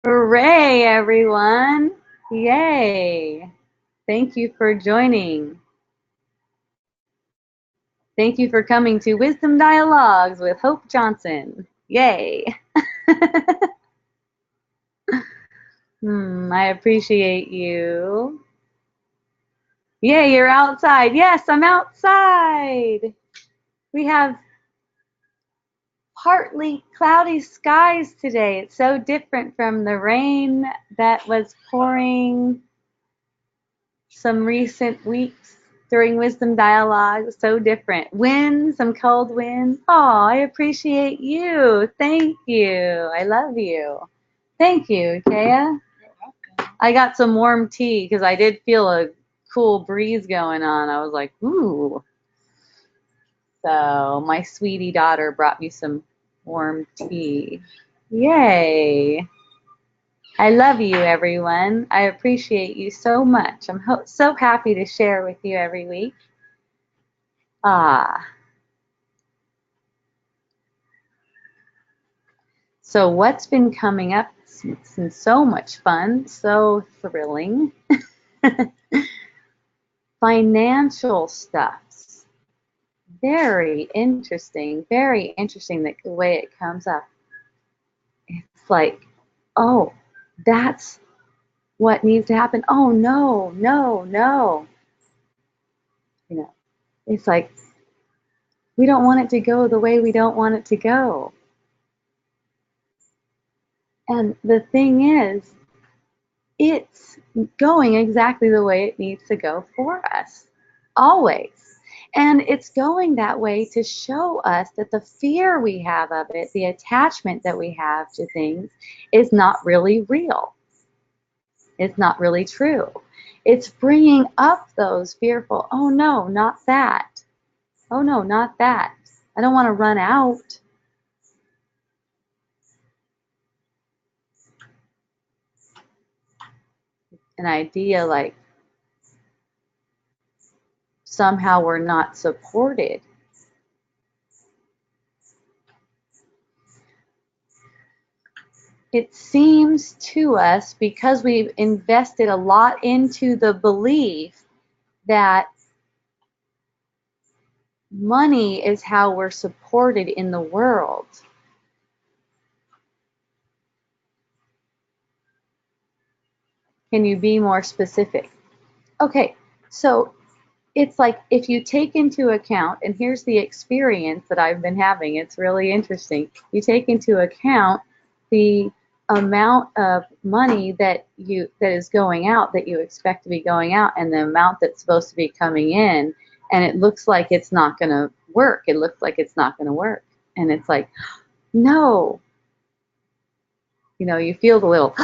Hooray, everyone! Yay! Thank you for joining. Thank you for coming to Wisdom Dialogues with Hope Johnson. Yay! I appreciate you. Yay, you're outside. Yes, I'm outside. We have partly cloudy skies today. It's so different from the rain that was pouring some recent weeks during Wisdom Dialogue. So different. Wind, some cold wind. Oh, I appreciate you. Thank you. I love you. Thank you, Kaya. I got some warm tea because I did feel a cool breeze going on. I was like, ooh. So my sweetie daughter brought me some warm tea. Yay. I love you, everyone. I appreciate you so much. I'm so happy to share with you every week. Ah. So what's been coming up? It's been so much fun, so thrilling. Financial stuff. Very interesting the way it comes up. It's like, oh, that's what needs to happen. Oh, no, no, no. You know, it's like, we don't want it to go the way we don't want it to go. And the thing is, it's going exactly the way it needs to go for us, always. And it's going that way to show us that the fear we have of it, the attachment that we have to things, is not really real. It's not really true. It's bringing up those fearful, oh no, not that. Oh no, not that. I don't want to run out. An idea like somehow we're not supported. It seems to us, because we've invested a lot into the belief that money is how we're supported in the world. Can you be more specific? Okay, so it's like if you take into account, and here's the experience that I've been having, it's really interesting. You take into account the amount of money that is going out, that you expect to be going out, and the amount that's supposed to be coming in, and it looks like it's not going to work. It looks like it's not going to work. And it's like, no. You feel the little,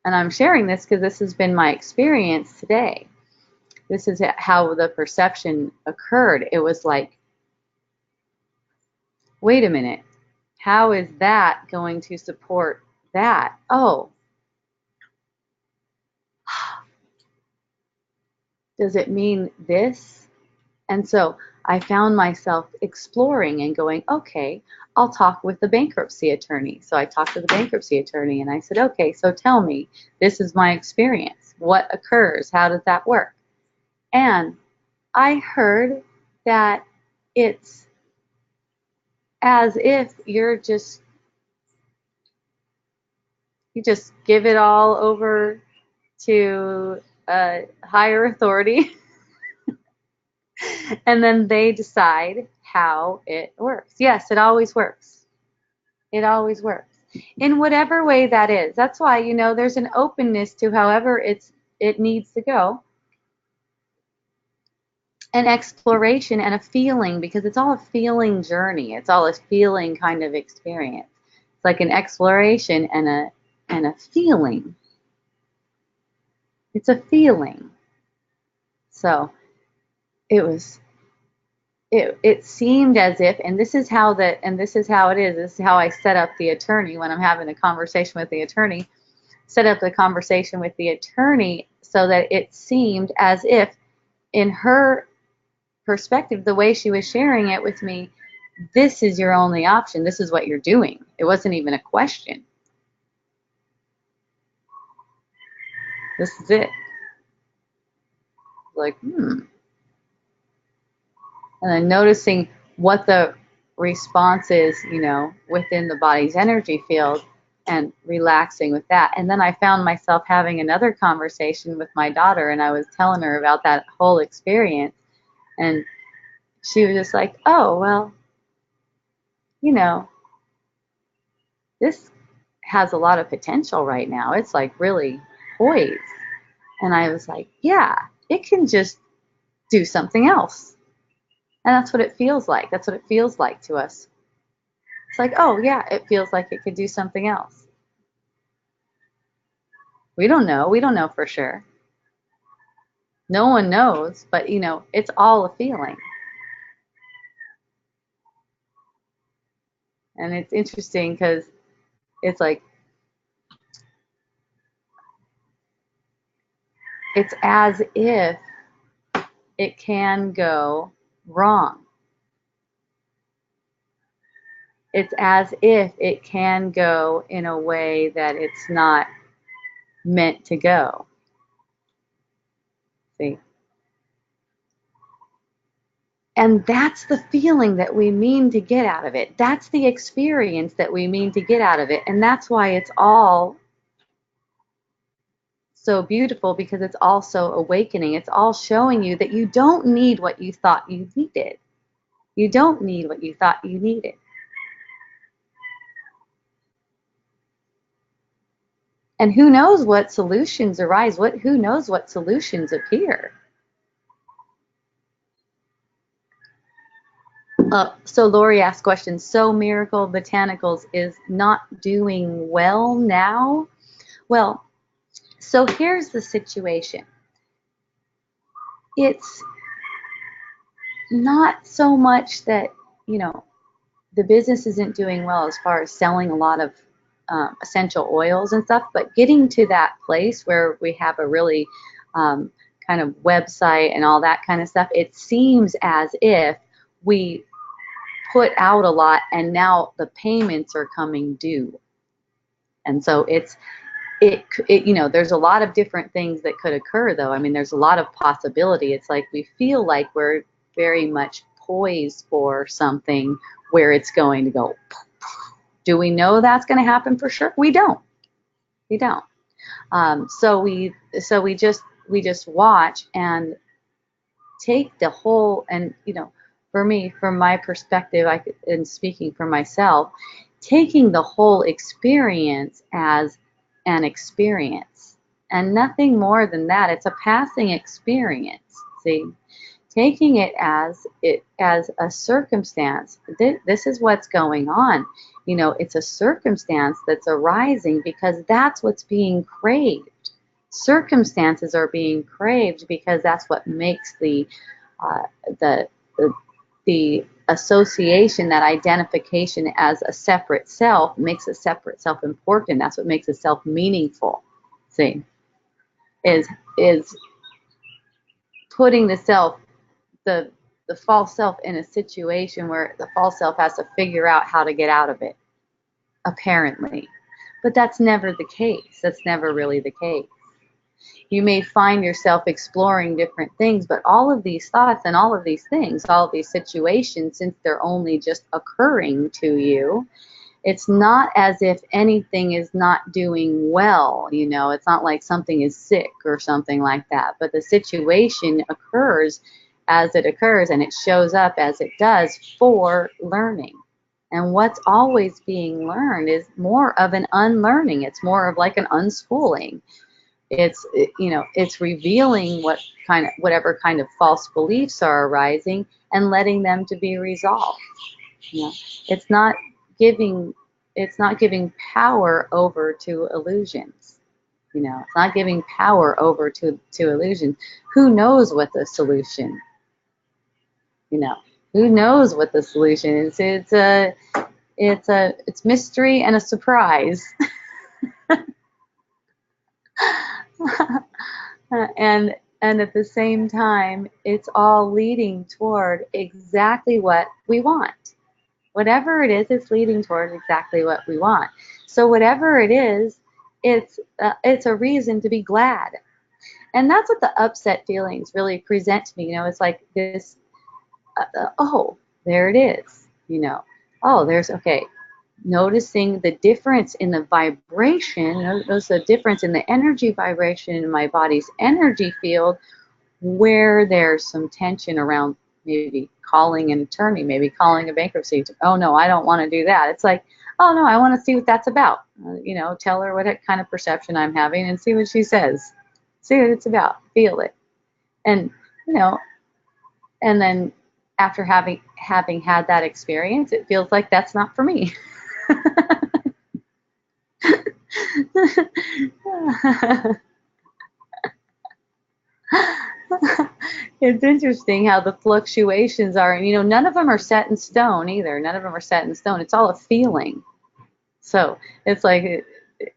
and I'm sharing this because this has been my experience today. This is how the perception occurred. It was like, wait a minute, how is that going to support that? Oh, does it mean this? And so I found myself exploring and going, okay, I'll talk with the bankruptcy attorney. So I talked to the bankruptcy attorney and I said, okay, so tell me, this is my experience. What occurs? How does that work? And I heard that it's as if you just give it all over to a higher authority and then they decide how it works. Yes, it always works. It always works. In whatever way that is. That's why, there's an openness to however it needs to go. An exploration and a feeling, because it's all a feeling journey. It's all a feeling kind of experience. It's like an exploration and a feeling. It's a feeling. So it seemed as if, and this is how it is. This is how I set up the attorney when I'm having a conversation with the attorney. Set up the conversation with the attorney so that it seemed as if, in her perspective, the way she was sharing it with me, this is your only option. This is what you're doing. It wasn't even a question. This is it. Like, And then noticing what the response is, within the body's energy field, and relaxing with that. And then I found myself having another conversation with my daughter, and I was telling her about that whole experience. And she was just like, oh, well, this has a lot of potential right now. It's like really poised. And I was like, yeah, it can just do something else. And that's what it feels like. That's what it feels like to us. It's like, oh, yeah, it feels like it could do something else. We don't know. We don't know for sure. No one knows, but, it's all a feeling. And it's interesting because it's like, it's as if it can go wrong. It's as if it can go in a way that it's not meant to go. See? And that's the feeling that we mean to get out of it. That's the experience that we mean to get out of it. And that's why it's all so beautiful, because it's also awakening. It's all showing you that you don't need what you thought you needed. You don't need what you thought you needed. And who knows what solutions arise? Who knows what solutions appear? So Lori asked questions. So Miracle Botanicals is not doing well now? Well, so here's the situation. It's not so much that, the business isn't doing well as far as selling a lot of essential oils and stuff, but getting to that place where we have a really kind of website and all that kind of stuff, it seems as if we put out a lot and now the payments are coming due. And so there's a lot of different things that could occur, though. I mean, there's a lot of possibility. It's like we feel like we're very much poised for something where it's going to go. Do we know that's going to happen for sure? We don't. We don't. So we just watch and take the whole, and for me, from my perspective, and speaking for myself, taking the whole experience as an experience and nothing more than that. It's a passing experience. See, taking it as a circumstance. This is what's going on. It's a circumstance that's arising because that's what's being craved. Circumstances are being craved because that's what makes the association, that identification as a separate self, makes a separate self important. That's what makes a self meaningful. See, is putting the false self in a situation where the false self has to figure out how to get out of it, apparently. But that's never the case. That's never really the case. You may find yourself exploring different things, but all of these thoughts and all of these things, all of these situations, since they're only just occurring to you, it's not as if anything is not doing well. It's not like something is sick or something like that, but the situation occurs as it occurs, and it shows up as it does for learning. And what's always being learned is more of an unlearning. It's more of like an unschooling. It's revealing whatever kind of false beliefs are arising and letting them to be resolved. It's not giving power over to illusions. It's not giving power over to illusions. Who knows what the solution? Who knows what the solution is? It's mystery and a surprise. And at the same time, it's all leading toward exactly what we want. Whatever it is, it's leading towards exactly what we want. So whatever it is, it's a reason to be glad. And that's what the upset feelings really present to me. It's like this, oh, there it is. Oh, okay. Noticing the difference in the vibration, notice the difference in the energy vibration in my body's energy field, where there's some tension around maybe calling an attorney, maybe calling a bankruptcy. Oh no, I don't want to do that. It's like, oh no, I want to see what that's about. Tell her what kind of perception I'm having and see what she says. See what it's about. Feel it. And and then after having had that experience, it feels like that's not for me. It's interesting how the fluctuations are, and none of them are set in stone either. None of them are set in stone. It's all a feeling. So it's like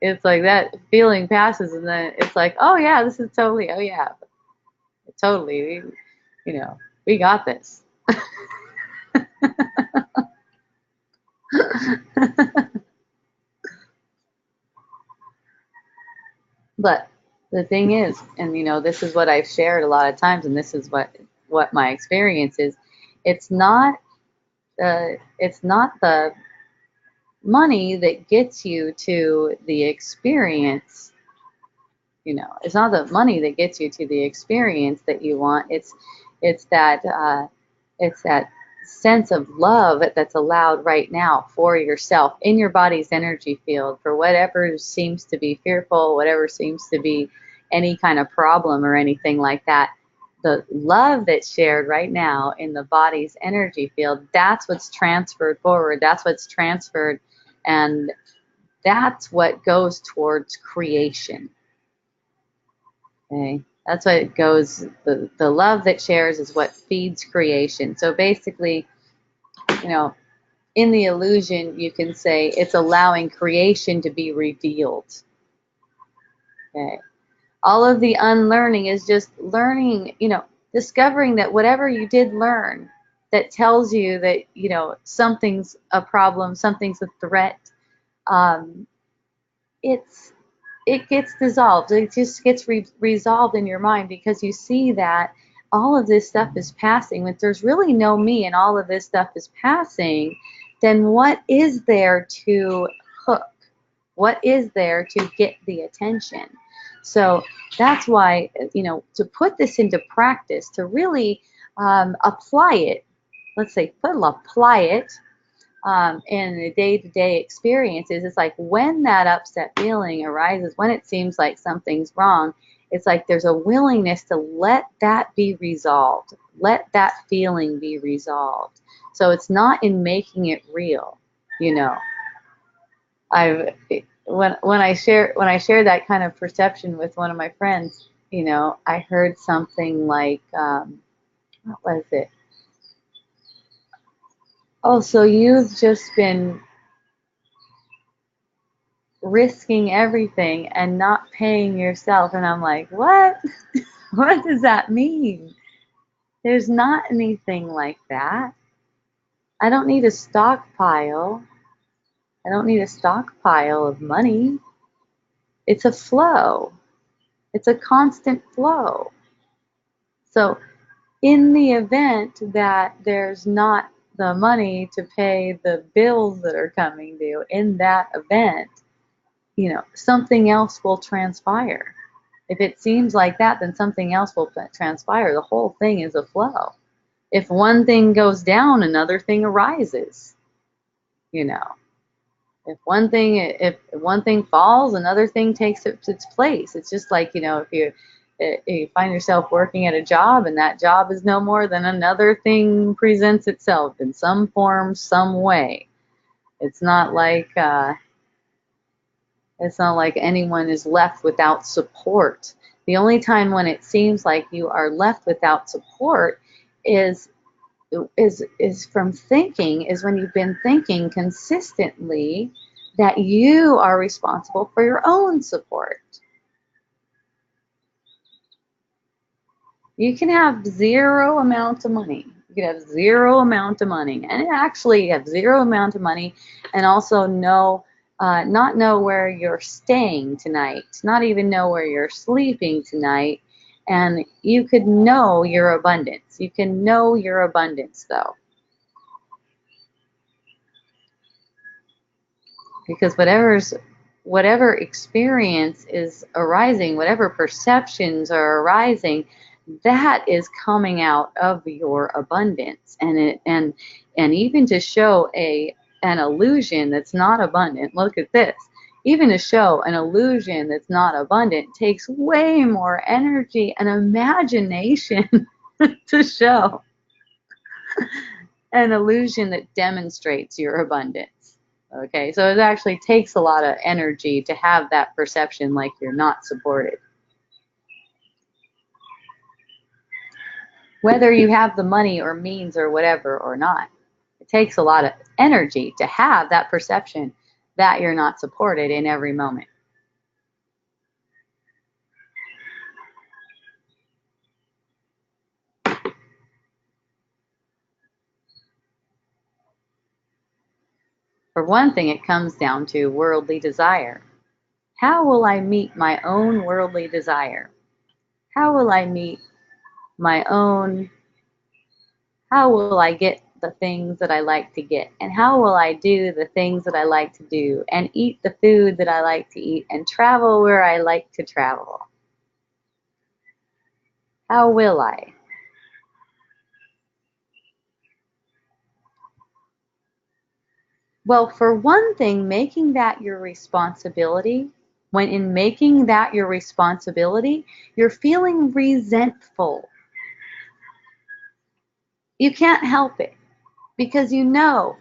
that feeling passes, and then it's like, oh yeah, this is totally, oh yeah, totally, we got this. But the thing is, and this is what I've shared a lot of times, and this is what my experience is. It's not the money that gets you to the experience. It's not the money that gets you to the experience that you want. It's that sense of love that's allowed right now for yourself in your body's energy field, for whatever seems to be fearful, whatever seems to be any kind of problem or anything like that. The love that's shared right now in the body's energy field, that's what's transferred forward. That's what's transferred, and that's what goes towards creation. Okay, that's what it goes. The love that shares is what feeds creation. So basically, in the illusion, you can say it's allowing creation to be revealed. Okay, all of the unlearning is just learning. Discovering that whatever you did learn that tells you that something's a problem, something's a threat. It gets dissolved. It just gets resolved in your mind, because you see that all of this stuff is passing. If there's really no me and all of this stuff is passing, then what is there to hook? What is there to get the attention? So that's why, to put this into practice, to really apply it, let's say, apply it in the day-to-day experiences. It's like when that upset feeling arises, when it seems like something's wrong, it's like there's a willingness to let that be resolved, let that feeling be resolved. So it's not in making it real. I've when I share that kind of perception with one of my friends, I heard something like, what was it? Oh, so you've just been risking everything and not paying yourself. And I'm like, what? What does that mean? There's not anything like that. I don't need a stockpile. I don't need a stockpile of money. It's a flow. It's a constant flow. So in the event that there's not the money to pay the bills that are coming due, in that event, something else will transpire. If it seems like that, then something else will transpire. The whole thing is a flow. If one thing goes down, another thing arises. If one thing falls, another thing takes its place. It's just like, if you find yourself working at a job and that job is no more, then another thing presents itself in some form, some way. It's not like anyone is left without support. The only time when it seems like you are left without support is from thinking, is when you've been thinking consistently that you are responsible for your own support. You can have zero amount of money. You could have zero amount of money, and actually have zero amount of money, and also not know where you're staying tonight, not even know where you're sleeping tonight, and you could know your abundance. You can know your abundance though, because whatever experience is arising, whatever perceptions are arising, that is coming out of your abundance. And even to show an illusion that's not abundant, look at this. Even to show an illusion that's not abundant takes way more energy and imagination to show an illusion that demonstrates your abundance. Okay, so it actually takes a lot of energy to have that perception like you're not supported. Whether you have the money or means or whatever or not, it takes a lot of energy to have that perception that you're not supported in every moment. For one thing, it comes down to worldly desire. How will I meet my own worldly desire? How will I meet my own, how will I get the things that I like to get? And how will I do the things that I like to do? And eat the food that I like to eat? And travel where I like to travel? How will I? Well, for one thing, making that your responsibility, when in making that your responsibility, you're feeling resentful. You can't help it because you know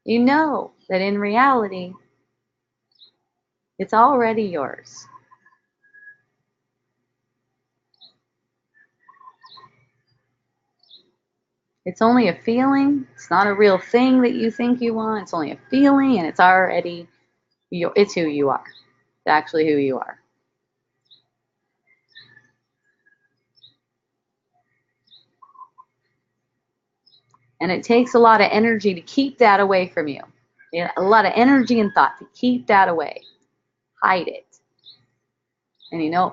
that in reality, it's already yours. It's only a feeling. It's not a real thing that you think you want. It's only a feeling, and it's already, it's who you are. It's actually who you are. And it takes a lot of energy to keep that away from you. A lot of energy and thought to keep that away. Hide it. And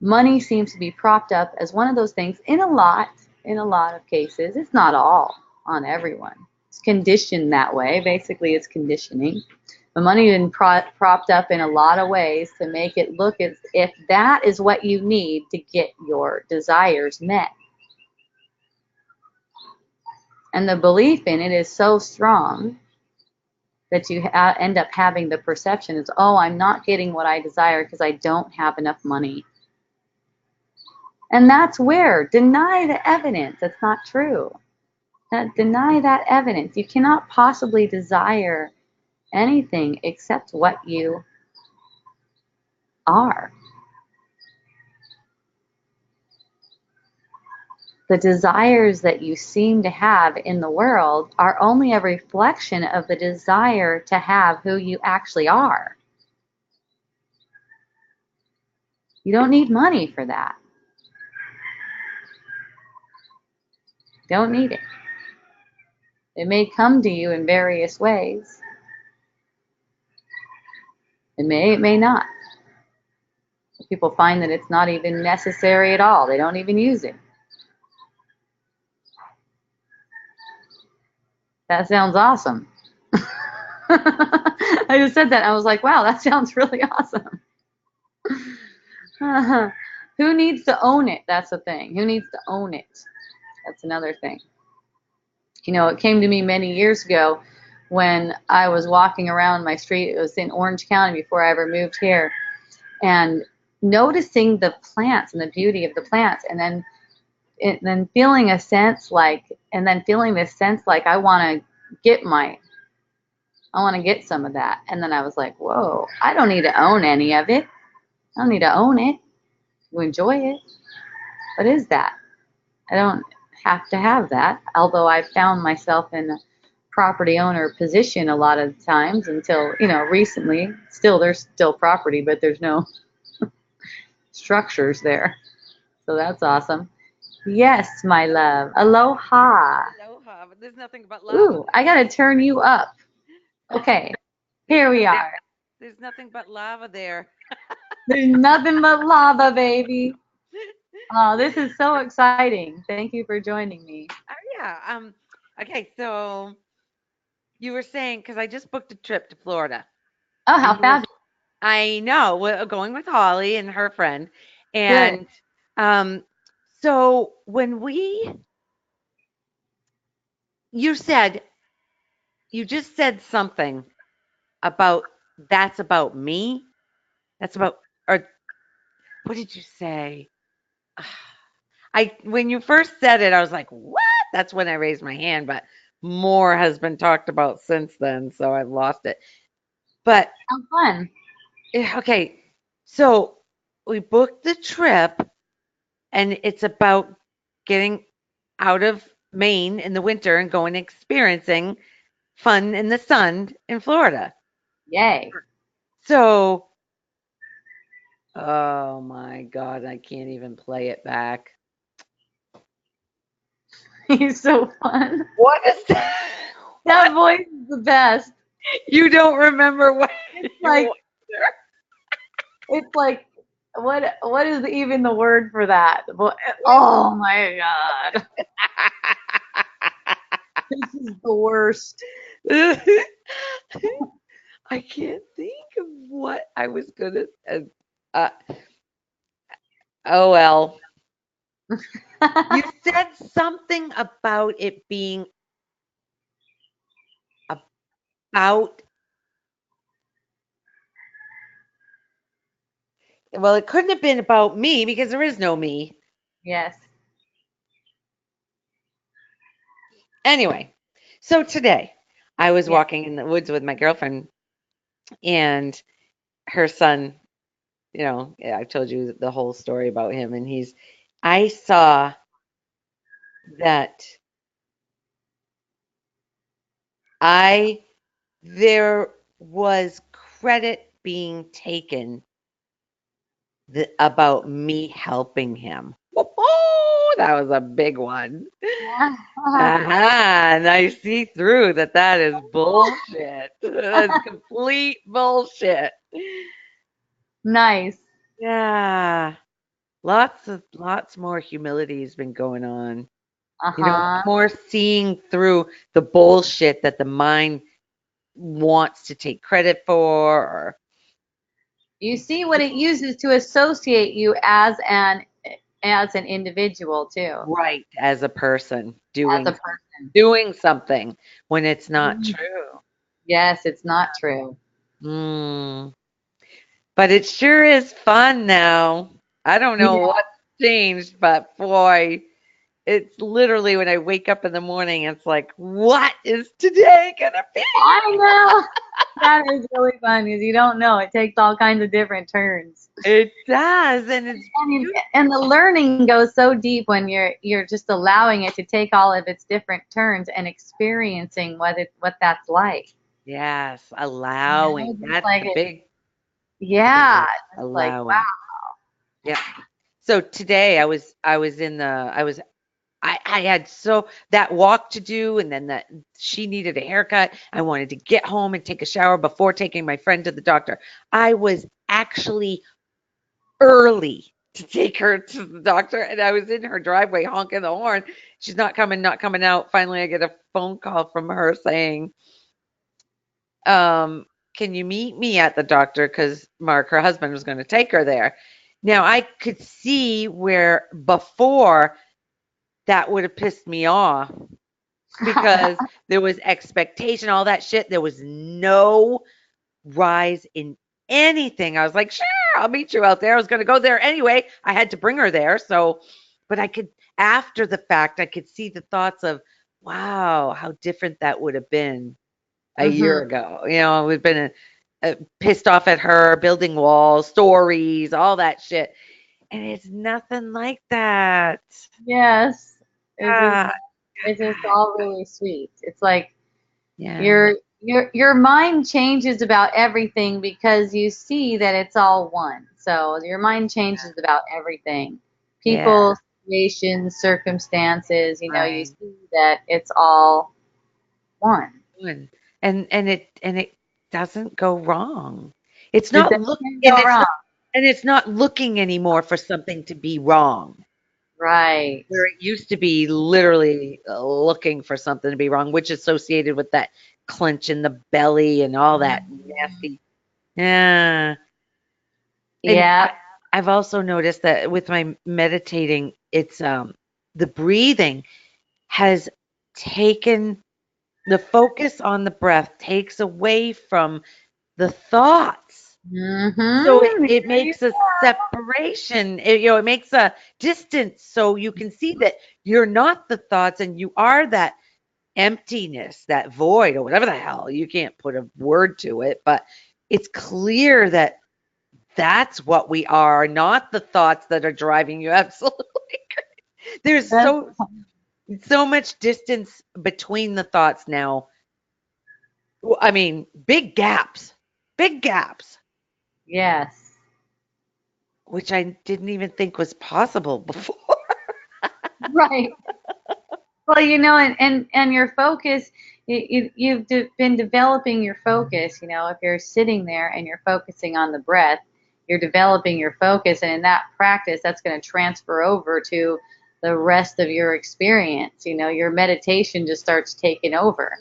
money seems to be propped up as one of those things in a lot of cases. It's not all on everyone. It's conditioned that way. Basically, it's conditioning. But money has been propped up in a lot of ways to make it look as if that is what you need to get your desires met. And the belief in it is so strong that you end up having the perception is, oh, I'm not getting what I desire because I don't have enough money. And that's where, deny the evidence. That's not true. Deny that evidence. You cannot possibly desire anything except what you are. The desires that you seem to have in the world are only a reflection of the desire to have who you actually are. You don't need money for that. Don't need it. It may come to you in various ways. It may not. People find that it's not even necessary at all. They don't even use it. That sounds awesome. I just said that. I was like, wow, that sounds really awesome. Who needs to own it? That's the thing. Who needs to own it? That's another thing. It came to me many years ago when I was walking around my street. It was in Orange County before I ever moved here. And noticing the plants and the beauty of the plants, and then feeling a sense like, and then feeling this sense like I want to get some of that. And then I was like, whoa, I don't need to own any of it. I don't need to own it to enjoy it. What is that? I don't have to have that. Although I've found myself in a property owner position a lot of times until, recently. There's still property, but there's no structures there. So that's awesome. Yes, my love. Aloha. Aloha, but there's nothing but lava Ooh, I gotta turn you up. there. Okay, There's here we nothing. are. There's nothing but lava there. There's nothing but lava, baby. Oh, this is so exciting. Thank you for joining me. Oh yeah. Okay, so you were saying because I just booked a trip to Florida, Oh, how and you were. fabulous. I know we're going with Holly and her friend, Good. and um, so when you said you just said something about that's about me. That's about or what did you say? I when you first said it, I was like, "What?" That's when I raised my hand, but more has been talked about since then, so I've lost it. But How fun. okay, so we booked the trip, and it's about getting out of Maine in the winter and going experiencing fun in the sun in Florida. Yay. So, oh my God, I can't even play it back. He's so fun. What is that? What? That voice is the best. You don't remember what It's you like want it's like what is even the word for that? there? Oh my god. This is the worst. I can't think of what I was gonna. Uh, oh well. You said something about it being about. Well, it couldn't have been about me because there is no me. Yes. Anyway, so today I was Yes. walking in the woods with my girlfriend and her son. Yeah, I've told you the whole story about him, and I saw that I there was credit being taken about me helping him. Oh, that was a big one. And I see through that that is bullshit. That's complete bullshit. Nice. Yeah. Lots more humility has been going on. Uh-huh. More seeing through the bullshit that the mind wants to take credit for or You see what it uses to associate you as an individual too, right as a person as a person. doing something when it's not Mhm. true. Yes, it's not true. Mm. But it sure is fun now. I don't know Yeah, what's changed, but boy, it's literally when I wake up in the morning, it's like, what is today gonna be? I know. That is really fun because you don't know. It takes all kinds of different turns. It does, and it's And the learning goes so deep when you're just allowing it to take all of its different turns and experiencing what that's like. yes, You know, allowing. just That's like the it. big Yeah, word, just like allowing. wow. Yeah. So today I was in the I had so that walk to do and then that she needed a haircut. I wanted to get home and take a shower before taking my friend to the doctor. I was actually early to take her to the doctor and I was in her driveway honking the horn. She's not coming, not coming out. Finally I get a phone call from her saying, can you meet me at the doctor? Because Mark, her husband, was going to take her there. Now I could see where before that would have pissed me off because there was expectation, all that shit. There was no rise in anything. I was like, sure, I'll meet you out there. I was going to go there anyway. I had to bring her there. So, but I could, after the fact, I could see the thoughts of, wow, how different that would have been a year Hmm. ago. We've been pissed off at her, building walls, stories, all that shit. And it's nothing like that. Yes, it's just Ah, it's just all really sweet. It's like yeah. your mind changes about everything because you see that it's all one. So your mind changes about everything. Yeah. People, situations, circumstances, you Right. see that it's all one. One. And it doesn't go wrong. It's It not doesn't look and go it's wrong. not and it's not looking anymore for something to be wrong. Right. Where it used to be literally looking for something to be wrong, which is associated with that clench in the belly and all that Mhm. nasty. Yeah. And Yeah. I've also noticed that with my meditating, it's the breathing has taken the focus on the breath takes away from the thoughts. So it, Mm-hmm. it makes a separation. It makes a distance so you can see that you're not the thoughts and you are that emptiness, that void, or whatever the hell. You can't put a word to it, but it's clear that that's what we are, not the thoughts that are driving you absolutely. There's That's, so much distance between the thoughts now. Well, I mean, big gaps, yes. which I didn't even think was possible before. Right. Well, and your focus, been developing your focus. If you're sitting there and you're focusing on the breath, you're developing your focus, and in that practice, that's going to transfer over to the rest of your experience. Your meditation just starts taking over.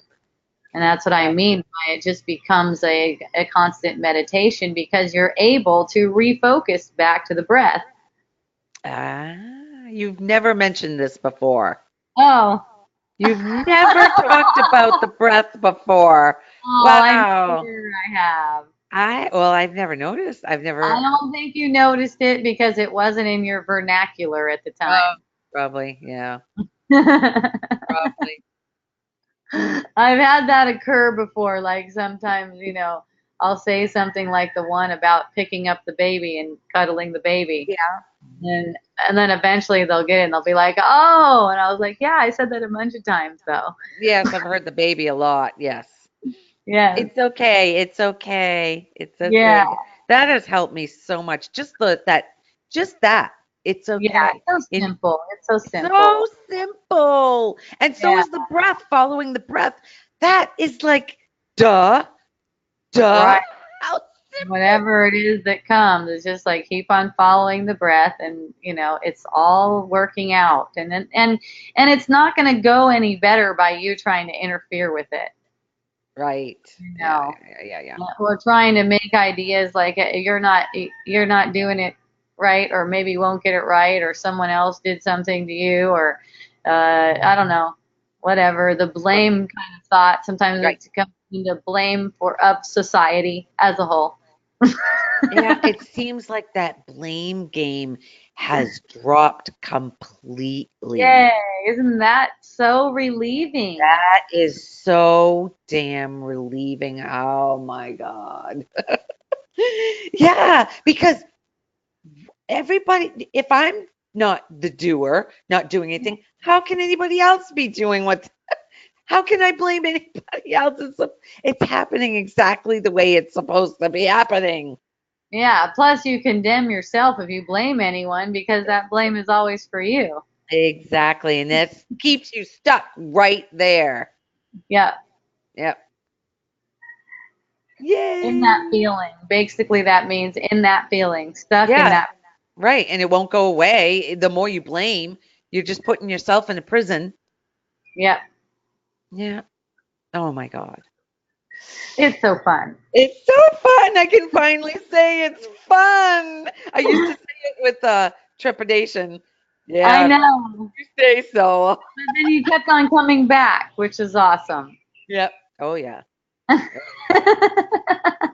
And that's what I mean by it just becomes a constant meditation because you're able to refocus back to the breath. You've never mentioned this before. Oh, You've never talked about the breath before. oh, I'm Wow. sure I have. I've never noticed. I've I never, don't think you noticed it because it wasn't in your vernacular at the oh, time. probably, yeah, I've probably. had that occur before. Like sometimes, I'll say something like the one about picking up the baby and cuddling the baby. Yeah. And and then eventually they'll get it and they'll be like, "Oh," and I was like, "Yeah, I said that a bunch of times though." Yes, I've heard the baby a lot. Yes. Yes. It's okay. It's okay. It's Yeah. okay. That has helped me so much. Just that. It's Yeah. okay. It's so And simple. It's so so simple. simple. And so Yeah. is the breath, following the breath. That is like, duh, duh. Right. How simple. Whatever it is that comes, it's just like keep on following the breath, and it's all working out, and it's not going to go any better by you trying to interfere with it. Right. you Yeah, know yeah, yeah, yeah. or trying to make ideas like you're not doing it right, or maybe you won't get it right, or someone else did something to you, or I don't know, whatever the Right. blame kind of thought. Sometimes Right. it's coming into blame for of society as a whole. Yeah, it seems like that blame game has dropped completely. Yay, isn't that so relieving? That is so damn relieving. Oh my God. Yeah, because everybody, if I'm not the doer, not doing anything, how can anybody else be doing how can I blame anybody else? It's happening exactly the way it's supposed to be happening. Yeah, plus you condemn yourself if you blame anyone because that blame is always for you. Exactly. And that keeps you stuck right there. Yeah, Yep. in that Yay. feeling. Basically, that means in that feeling, stuck in Yeah, that. right. And it won't go away. The more you blame, you're just putting yourself in a prison. Yeah, Yeah. Oh my God. it's so fun. It's so fun. I can finally say it's fun. I used to say it with trepidation. I Yeah, know, you say so. but then you kept on coming back, which is awesome. Yep. Oh yeah.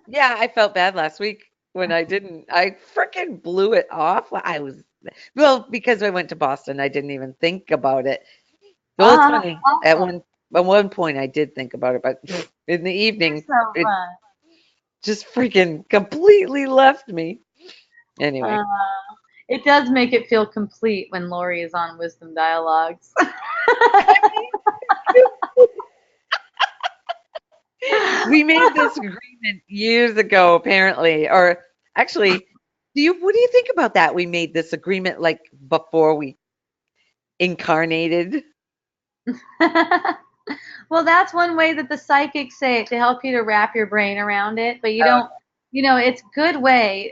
Yeah, I felt bad last week when I didn't. I freaking blew it off. Well, because I went to Boston, I didn't even think about it. Well, it's funny. Awesome. At one point, I did think about it, but in the You're evening, so it fun. just freaking completely left me. Anyway, Uh, it does make it feel complete when Lori is on Wisdom Dialogues. we made this agreement years ago, apparently, or actually, what do you think about that? We made this agreement like before we. incarnated. Well, that's one way that the psychics say it to help you to wrap your brain around it. But you Oh, don't, it's a good way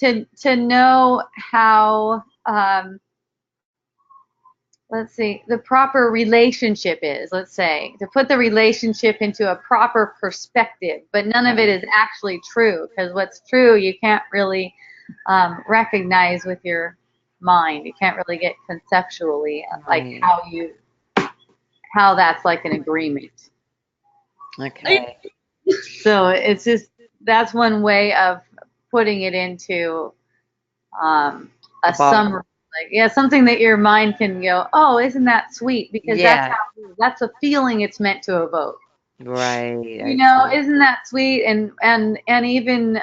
to know how let's see, the proper relationship is, let's say, to put the relationship into a proper perspective, but none of it is actually true, because what's true you can't really recognize with your mind. You can't really get conceptually like right. how that's like an agreement. Okay. So it's just, that's one way of putting it into a The bottom. summary, like, yeah, something that your mind can go, oh, isn't that sweet? Because Yeah. that's a feeling it's meant to evoke. Right. I see. Isn't that sweet? And even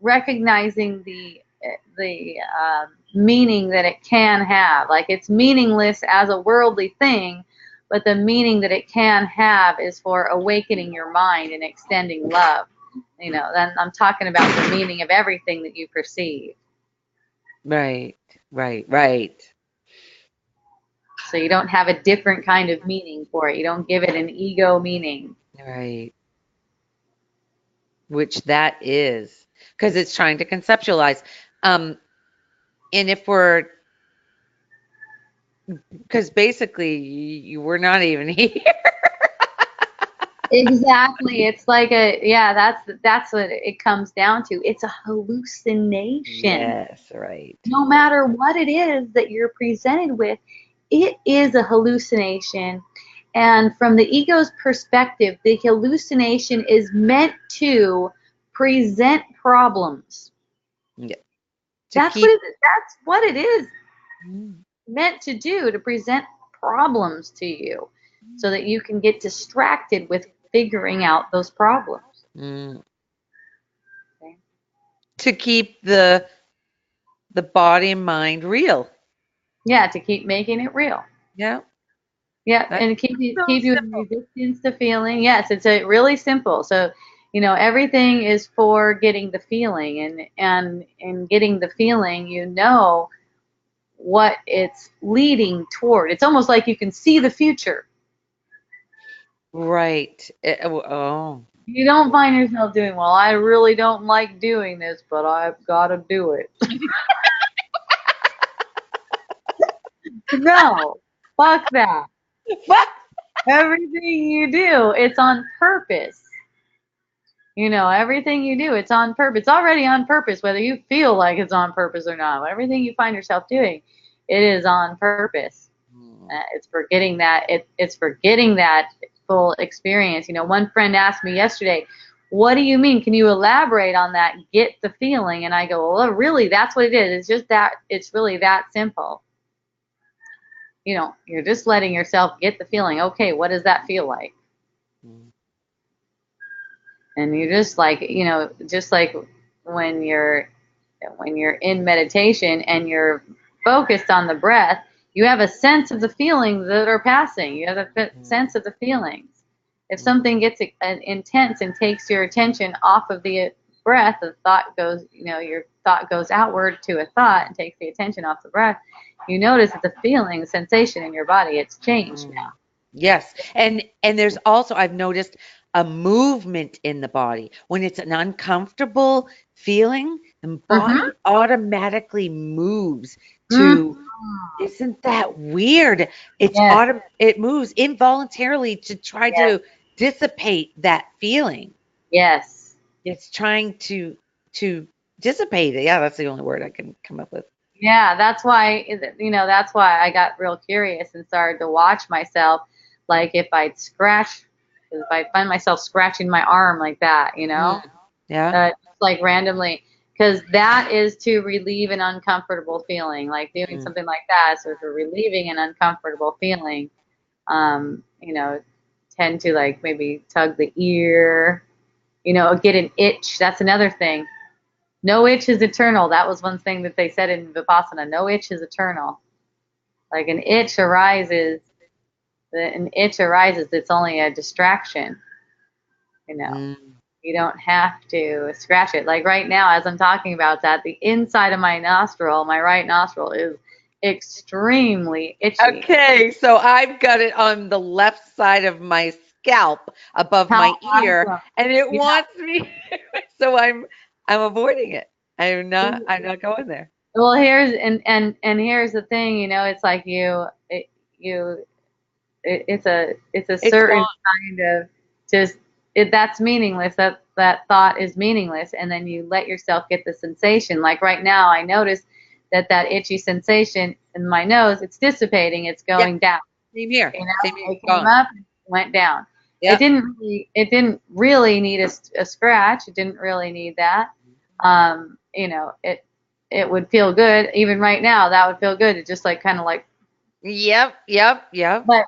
recognizing the meaning that it can have. Like, it's meaningless as a worldly thing, but the meaning that it can have is for awakening your mind and extending love. Then I'm talking about the meaning of everything that you perceive. Right. Right. Right. So you don't have a different kind of meaning for it. You don't give it an ego meaning. Right. Which that is because it's trying to conceptualize. Um, and if we're because basically you were not even here. Exactly. It's like yeah, that's what it comes down to. It's a hallucination. Yes, right. No matter what it is that you're presented with, it is a hallucination. And from the ego's perspective, the hallucination is meant to present problems. Yeah. To That's what keep it is meant to do, to present problems to you so that you can get distracted with figuring out those problems. mm, Okay? to keep the body and mind real. Yeah, to keep making it real. Yeah. Yeah, That's and so keep you in simple. resistance to feeling. Yes, it's a really simple. So, everything is for getting the feeling, and in getting the feeling, what it's leading toward. It's almost like you can see the future. Right. Oh. You don't find yourself doing, well, I really don't like doing this, but I've got to do it. No, fuck that. What? Everything you do, it's on purpose. Everything you do, it's on purpose. It's already on purpose, whether you feel like it's on purpose or not. Everything you find yourself doing, it is on purpose. It's for getting that. It's for getting that full experience. One friend asked me yesterday, "What do you mean? Can you elaborate on that? Get the feeling?" And I go, "Well, really, that's what it is. It's just that. It's really that simple. You're just letting yourself get the feeling. Okay, what does that feel like?" Mm. And you're just like when you're when you're in meditation and you're focused on the breath, you have a sense of the feelings that are passing. You have a sense of the feelings. If something gets intense and takes your attention off of the breath, the thought goes, your thought goes outward to a thought and takes the attention off the breath. You notice that the feeling, the sensation in your body, it's changed now. Yes. And there's also I've noticed a movement in the body. When it's an uncomfortable feeling, the Mm-hmm. body automatically moves to Mm-hmm. isn't that weird? Yes. It moves involuntarily to try Yes. to dissipate that feeling. Yes. It's trying to dissipate it. Yeah, that's the only word I can come up with. Yeah, that's why I got real curious and started to watch myself, like if I find myself scratching my arm like that, Mm. Yeah. just like randomly, because that is to relieve an uncomfortable feeling, like doing Mm. something like that. So for relieving an uncomfortable feeling, um, you know, tend to like maybe tug the ear, get an itch. That's another thing. No itch is eternal. That was one thing that they said in Vipassana. No itch is eternal. Like an itch arises. It's only a distraction. You know, Mm. you don't have to scratch it. Like right now, as I'm talking about that, the inside of my nostril, my right nostril, extremely itchy. Okay, so I've got it on the left side of my scalp above How my ear, awesome. and it Yeah. wants me, so I'm avoiding it. I'm not going there. Well, here's and here's the thing, it's like you it's a It's certain gone. kind of just that's meaningless. That thought is meaningless, and then you let yourself get the sensation. Like right now, I notice that itchy sensation in my nose, it's dissipating, it's Yep, going down. same here. Same here. It came Gone. up, went down. Yep. It didn't really need a scratch. It didn't really need that. It would feel good even right now. That would feel good. It just like kind of like, Yep. Yep. Yep. but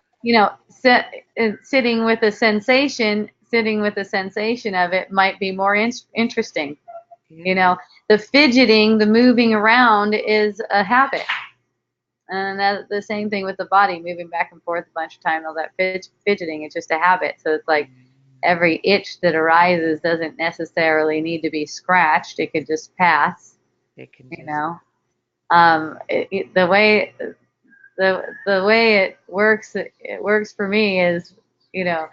sitting with the sensation of it might be more interesting. Yeah. You know, the fidgeting, the moving around is a habit. And that the same thing with the body, moving back and forth a bunch of times. All that fidgeting, it's just a habit. So it's like every itch that arises doesn't necessarily need to be scratched. It could just pass. It can You just. know, the way it works for me is, you know,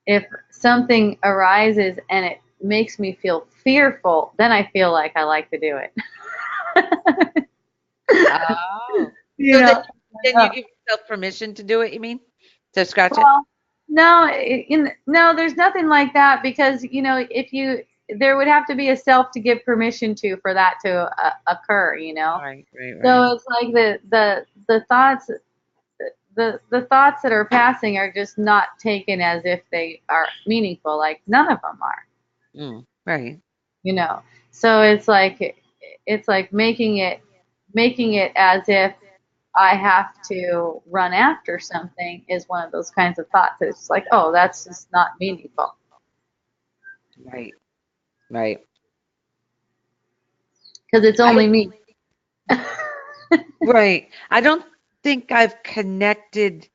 if something arises and it makes me feel fearful, then I feel like I like to do it. Oh. you So then, know, then you give yourself permission to do it, you mean? To scratch it? well, no, no, there's nothing like that because if there would have to be a self to give permission to for that to occur. Right, right, right. So it's like the thoughts the thoughts that are passing are just not taken as if they are meaningful. Like none of them are. Right. you know so it's like making it as if I have to run after something is one of those kinds of thoughts. It's like, oh, that's just not meaningful Right. Right. because it's I only don't. me. Right. I don't think I've connected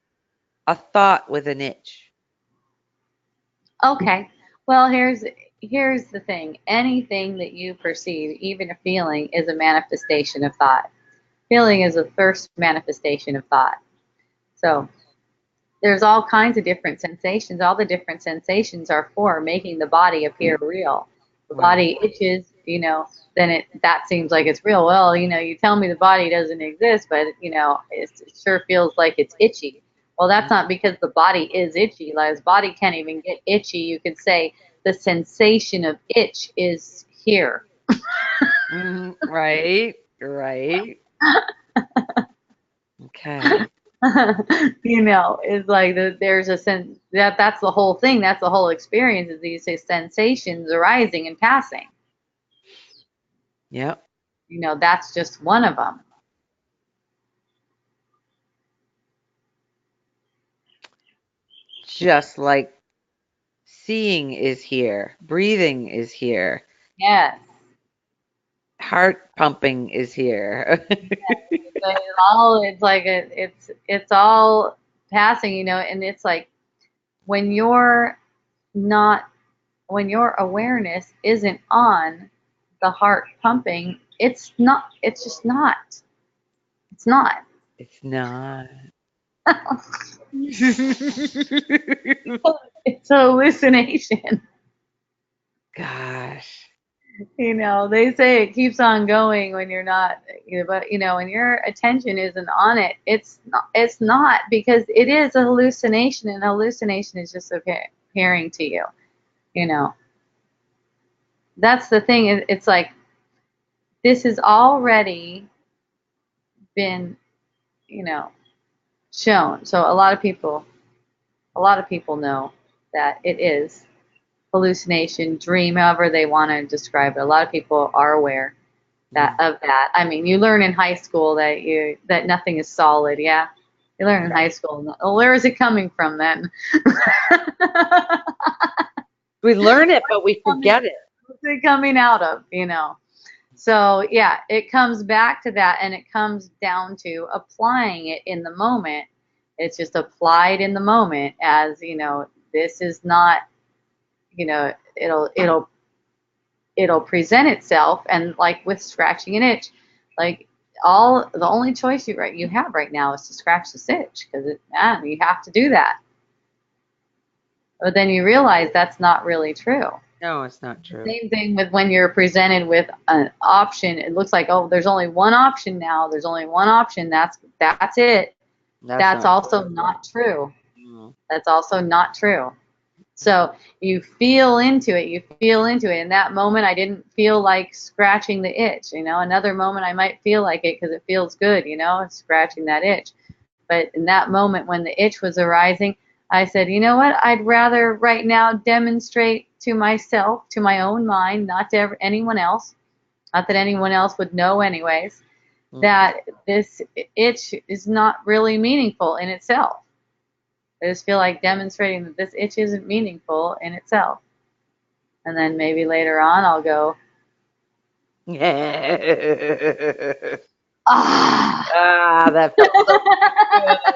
a thought with an itch. Okay, well, here's the thing. Anything that you perceive, even a feeling, is a manifestation of thought. Feeling is a first manifestation of thought. So there's all kinds of different sensations. All the different sensations are for making the body appear real. The Right. body itches, then that seems like it's real. Well, you tell me the body doesn't exist, but it sure feels like it's itchy. Well, that's not because the body is itchy. Like, the body can't even get itchy. You could say the sensation of itch is here. Right. Right. Okay. It's like there's a sense that's the whole thing. That's the whole experience is these sensations arising and passing. Yep. That's just one of them. Just like seeing is here, breathing is here, Yes. heart pumping is here. It's like it's all passing, and it's like when you're not when your awareness isn't on the heart pumping, it's just not. It's not. It's not. It's a hallucination. Gosh. They say it keeps on going when you're not, but when your attention isn't on it, it's not because it is a hallucination, and hallucination is just appearing to you. You know, that's the thing. It's like this has already been, you know, shown. So a lot of people know that it is hallucination, dream, however they want to describe it. A lot of people are aware that. I mean, you learn in high school that nothing is solid. Yeah, you learn in high school. Well, where is it coming from then? We learn it, but we forget it. What's it coming out of? So yeah, it comes back to that, and it comes down to applying it in the moment. It's just applied in the moment as this is not. It'll present itself, and like with scratching an itch, like the only choice you have right now is to scratch this itch because you have to do that. But then you realize that's not really true. No, it's not true. Same thing with when you're presented with an option. It looks like, oh, there's only one option now. There's only one option. That's it. That's Not also not true. true. That's also not true. So you feel into it. You feel into it. In that moment, I didn't feel like scratching the itch. Another moment I might feel like it because it feels good, scratching that itch. But in that moment when the itch was arising, I said, you know what? I'd rather right now demonstrate to myself, to my own mind, not to anyone else, not that anyone else would know anyways, that this itch is not really meaningful in itself. I just feel like demonstrating that this itch isn't meaningful in itself. And then maybe later on I'll go, ah. Ah, that felt so good.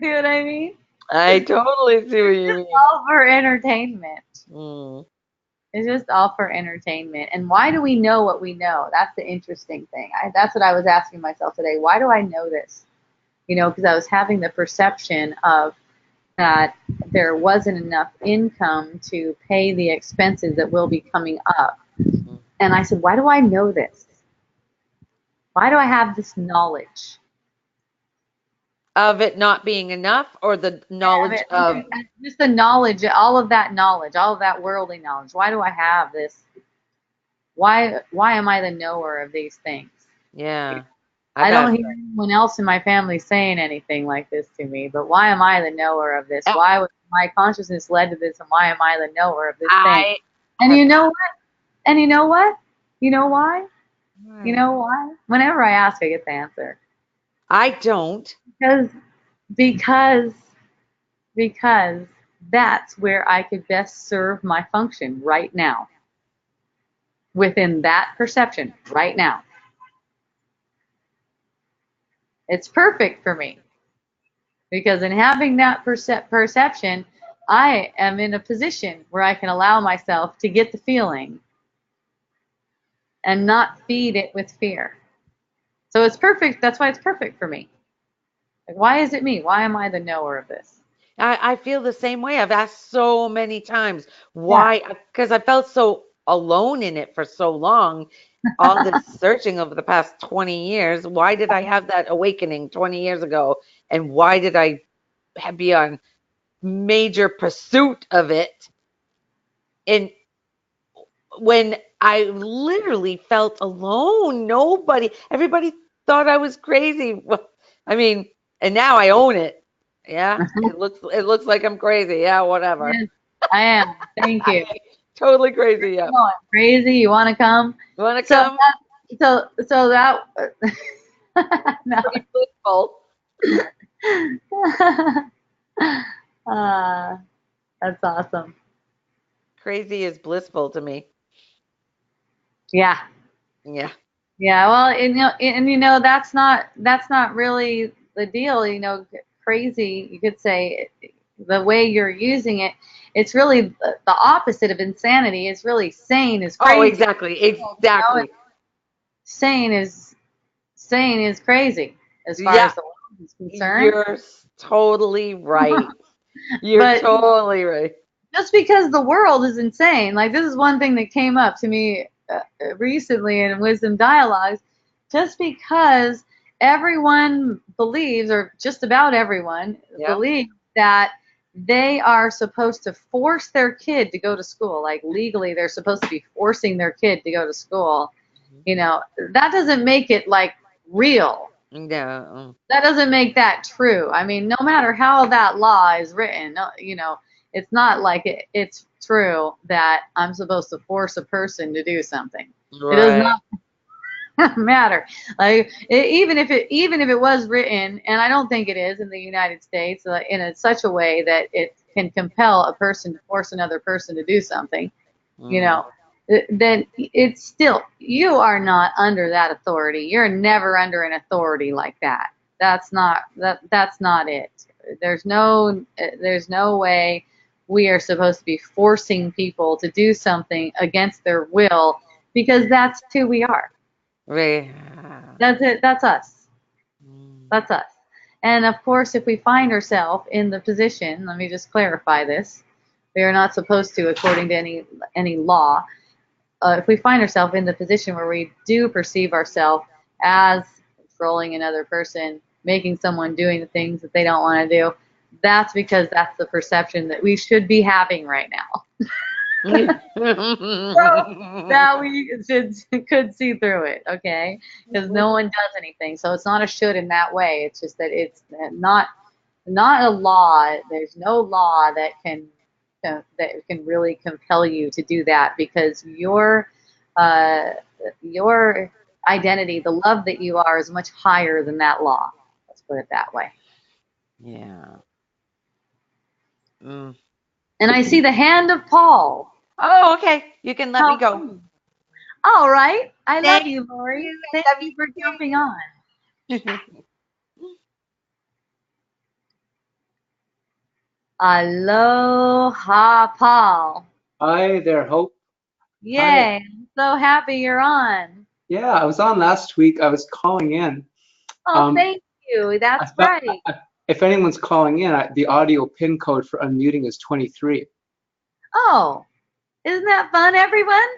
See what I mean? I totally see what you mean. All for entertainment. Mm. It's just all for entertainment. And why do we know what we know? That's the interesting thing. That's what I was asking myself today. Why do I know this? Because I was having the perception of that there wasn't enough income to pay the expenses that will be coming up. And I said, why do I know this? Why do I have this knowledge? Of it not being enough, or the knowledge of just the knowledge, all of that worldly knowledge. Why do I have this? Why am I the knower of these things? yeah. I don't hear anyone else in my family saying anything like this to me, but why am I the knower of this? Why was my consciousness led to this, and why am I the knower of this thing? And you know what? And you know what? You know why? You know why? Whenever I ask, I get the answer. I don't. Because that's where I could best serve my function right now. Within that perception right now. It's perfect for me. Because in having that perception, I am in a position where I can allow myself to get the feeling and not feed it with fear. So it's perfect. That's why it's perfect for me. Like, why is it me? Why am I the knower of this? I feel the same way. I've asked so many times why, because I felt so alone in it for so long. All this searching over the past 20 years. Why did I have that awakening 20 years ago? And why did I be on major pursuit of it? And when I literally felt alone, everybody thought I was crazy. I mean, and now I own it. Yeah, it looks like I'm crazy. Yeah, whatever. Yes, I am. Thank you. Totally crazy. Yeah. Oh, I'm crazy. You want to come? You want to come? So that. No. Pretty blissful. That's awesome. Crazy is blissful to me. Yeah. Yeah. Yeah. Well, that's not really the deal. Crazy. You could say the way you're using it. It's really the opposite of insanity. It's really sane is crazy. Oh, exactly. Exactly. Sane is crazy as far as the world is concerned. You're totally right. You're totally right. Just because the world is insane, like this is one thing that came up to me recently in Wisdom Dialogues, just because everyone believes, or just about everyone believes, that they are supposed to force their kid to go to school. Like legally, they're supposed to be forcing their kid to go to school. That doesn't make it like real. No. That doesn't make that true. I mean, no matter how that law is written, it's not like it's true that I'm supposed to force a person to do something. Right. It does not matter. Like even if it was written, and I don't think it is in the United States in such a way that it can compel a person to force another person to do something, then it's still, you are not under that authority. You're never under an authority like that. That's not it. There's no way we are supposed to be forcing people to do something against their will because that's who we are. Right. That's it. That's us. Mm. That's us. And of course, if we find ourselves in the position, let me just clarify this. We are not supposed to, according to any law, if we find ourselves in the position where we do perceive ourselves as controlling another person, making someone doing the things that they don't want to do, that's because that's the perception that we should be having right now. So that we could see through it, okay? Because no one does anything, so it's not a should in that way. It's just that it's not a law. There's no law that can really compel you to do that because uh, your identity, the love that you are, is much higher than that law. Let's put it that way. Yeah. Mm. And I see the hand of Paul. Oh, okay. You can let me How go. funny. All right. I love Thank you, Lori. you. Thank I love you for jumping on. you. Aloha, Paul. Hi there, Hope. Hi. Yay. I'm so happy you're on. Yeah, I was on last week. I was calling in. Oh, Um, thank you. I That's thought right. if anyone's calling in, the audio pin code for unmuting is 23. Oh, isn't that fun, everyone?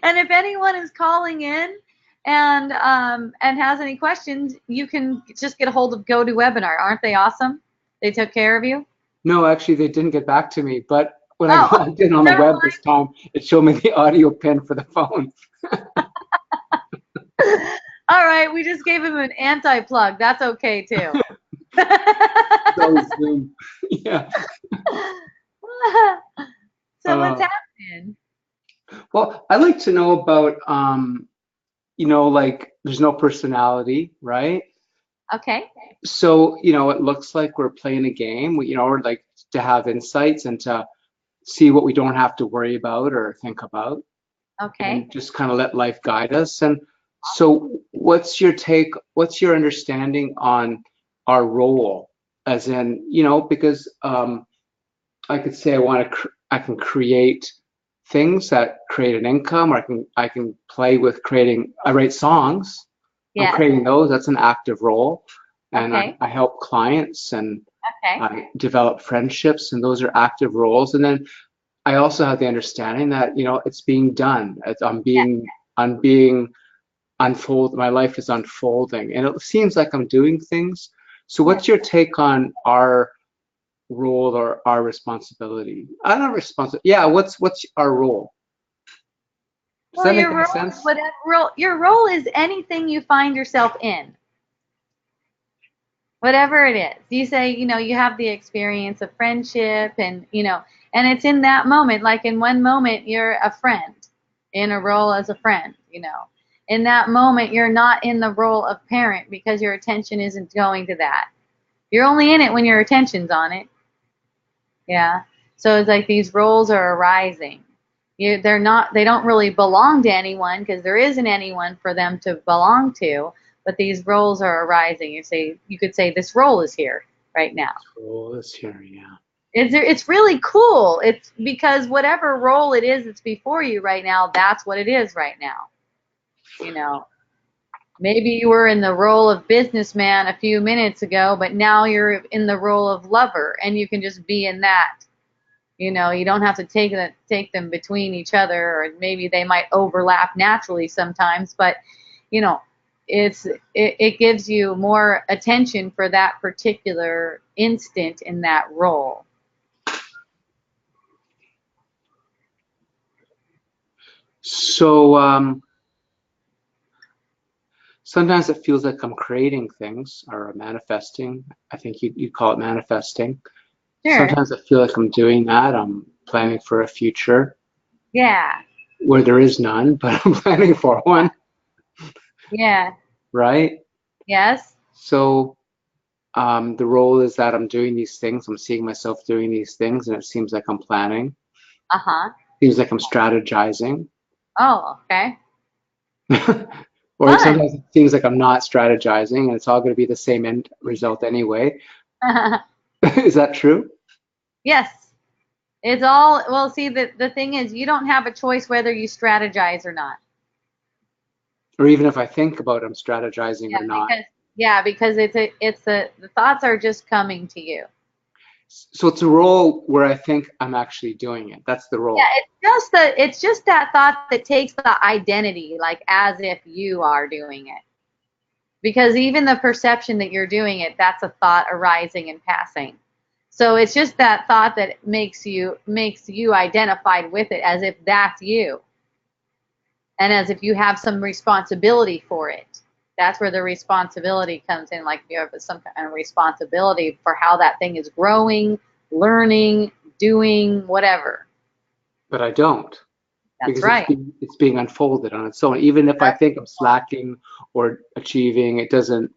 And if anyone is calling in and has any questions, you can just get a hold of GoToWebinar. Aren't they awesome? They took care of you. No, actually, they didn't get back to me. But when I Oh, logged in on the never web this time, it showed me the audio pin for the phone. all right. We just gave him an anti-plug. That's okay too. So Zoom. Yeah. So what's Uh, happening? well, I'd like to know about, like there's no personality, right? Okay. So, it looks like we're playing a game. We're like to have insights and to see what we don't have to worry about or think about Okay. and just kind of let life guide us. And so what's your take, what's your understanding on our role as in, because I could say I can create things that create an income, or I can play with creating, I write songs, I'm Yes. creating those, that's an active role. And Okay. I help clients and Okay. I develop friendships, and those are active roles. And then I also have the understanding that it's being done. Yeah. I'm being unfold. My life is unfolding, and it seems like I'm doing things. So, Yeah. what's your take on our role or our responsibility? I'm not responsible. Yeah, what's our role? Does Well, that make your any role is sense? whatever role. Your role is anything you find yourself in. Whatever it is. You say, you have the experience of friendship and it's in that moment, like in one moment you're a friend in a role as a friend. In that moment you're not in the role of parent because your attention isn't going to that. You're only in it when your attention's on it. Yeah. So it's like these roles are arising. They don't really belong to anyone because there isn't anyone for them to belong to, but these roles are arising. You could say this role is here right now. Role is here, yeah. It's really cool. It's because whatever role it is that's before you right now, that's what it is right now. Maybe you were in the role of businessman a few minutes ago, but now you're in the role of lover, and you can just be in that. You don't have to take them between each other, or maybe they might overlap naturally sometimes, but you know, it gives you more attention for that particular instant in that role. So sometimes it feels like I'm creating things or manifesting. I think you call it manifesting. Sure. Sometimes I feel like I'm doing that. I'm planning for a future Yeah. where there is none, but I'm planning for one, Yeah. right? Yes. So the role is that I'm doing these things. I'm seeing myself doing these things, and it seems like I'm planning. Uh-huh. Seems like I'm strategizing. Oh, okay. Or Fun. sometimes it seems like I'm not strategizing, and it's all going to be the same end result anyway. Is that true? Yes. It's all, well, see, the thing is, you don't have a choice whether you strategize or not. Or even if I think about I'm strategizing Yeah, or not? because the thoughts are just coming to you. So it's a role where I think I'm actually doing it. That's the Yeah, role. it's just that thought that takes the identity, like as if you are doing it. Because even the perception that you're doing it, that's a thought arising and passing. So it's just that thought that makes you identified with it as if that's you, and as if you have some responsibility for it. That's where the responsibility comes in, like you have some kind of responsibility for how that thing is growing, learning, doing, whatever. But I don't, That's because right. it's being unfolded on its own. Even if I think I'm slacking or achieving, it doesn't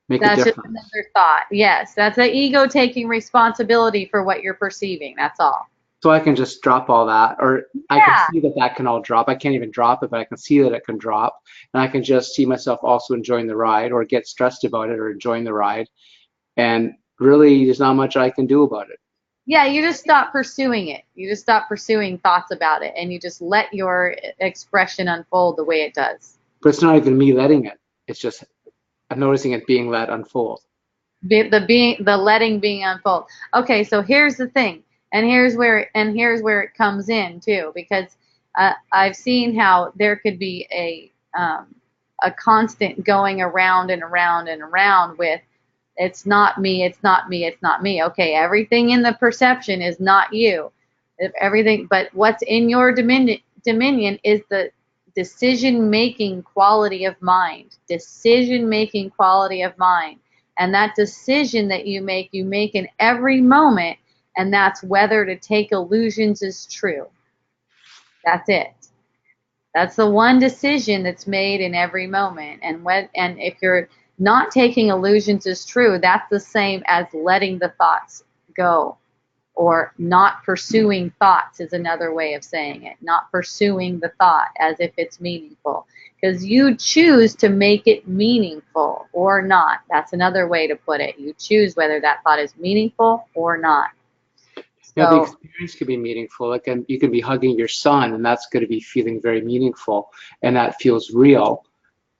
make a That's just difference. another thought. Yes, that's the ego taking responsibility for what you're perceiving. That's all. So I can just drop all that, or I can Yeah. see that that can all drop. I can't even drop it, but I can see that it can drop. And I can just see myself also enjoying the ride or get stressed about it or enjoying the ride. And really, there's not much I can do about it. Yeah, you just stop pursuing it. You just stop pursuing thoughts about it, and you just let your expression unfold the way it does. But it's not even me letting it. It's just I'm noticing it being let unfold. The letting being unfold. Okay, so here's the thing, and here's where it comes in too, because I've seen how there could be a constant going around and around and around with, it's not me, it's not me, it's not me. Okay, everything in the perception is not you. If everything, but what's in your dominion is the decision making quality of mind. Decision making quality of mind. And that decision that you make in every moment, and that's whether to take illusions is true. That's it. That's the one decision that's made in every moment. And if you're not taking illusions as true, that's the same as letting the thoughts go, or not pursuing thoughts is another way of saying it. Not pursuing the thought as if it's meaningful, because you choose to make it meaningful or not. That's another way to put it. You choose whether that thought is meaningful or not. Yeah, the So, experience can be meaningful. Like, and you can be hugging your son, and that's going to be feeling very meaningful, and that feels real.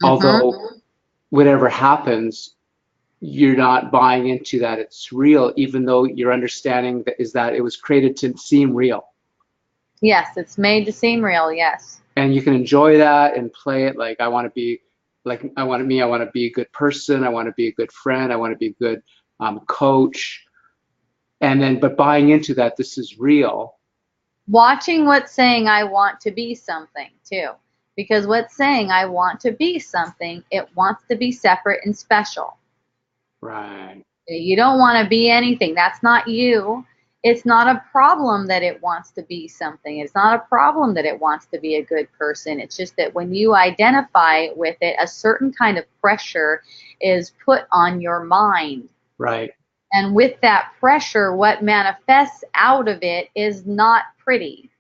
mhm. Although whatever happens, you're not buying into that it's real, even though your understanding that is that it was created to seem real. Yes, it's made to seem real. Yes. And you can enjoy that and play it like I want to be like I want to be a good person, I want to be a good friend, I want to be a good coach, and then but buying into that this is real. Watching what's saying I want to be something too. Because what's saying I want to be something, it wants to be separate and special. Right. You don't want to be anything. That's not you. It's not a problem that it wants to be something. It's not a problem that it wants to be a good person. It's just that when you identify with it, a certain kind of pressure is put on your mind. Right. And with that pressure, what manifests out of it is not pretty,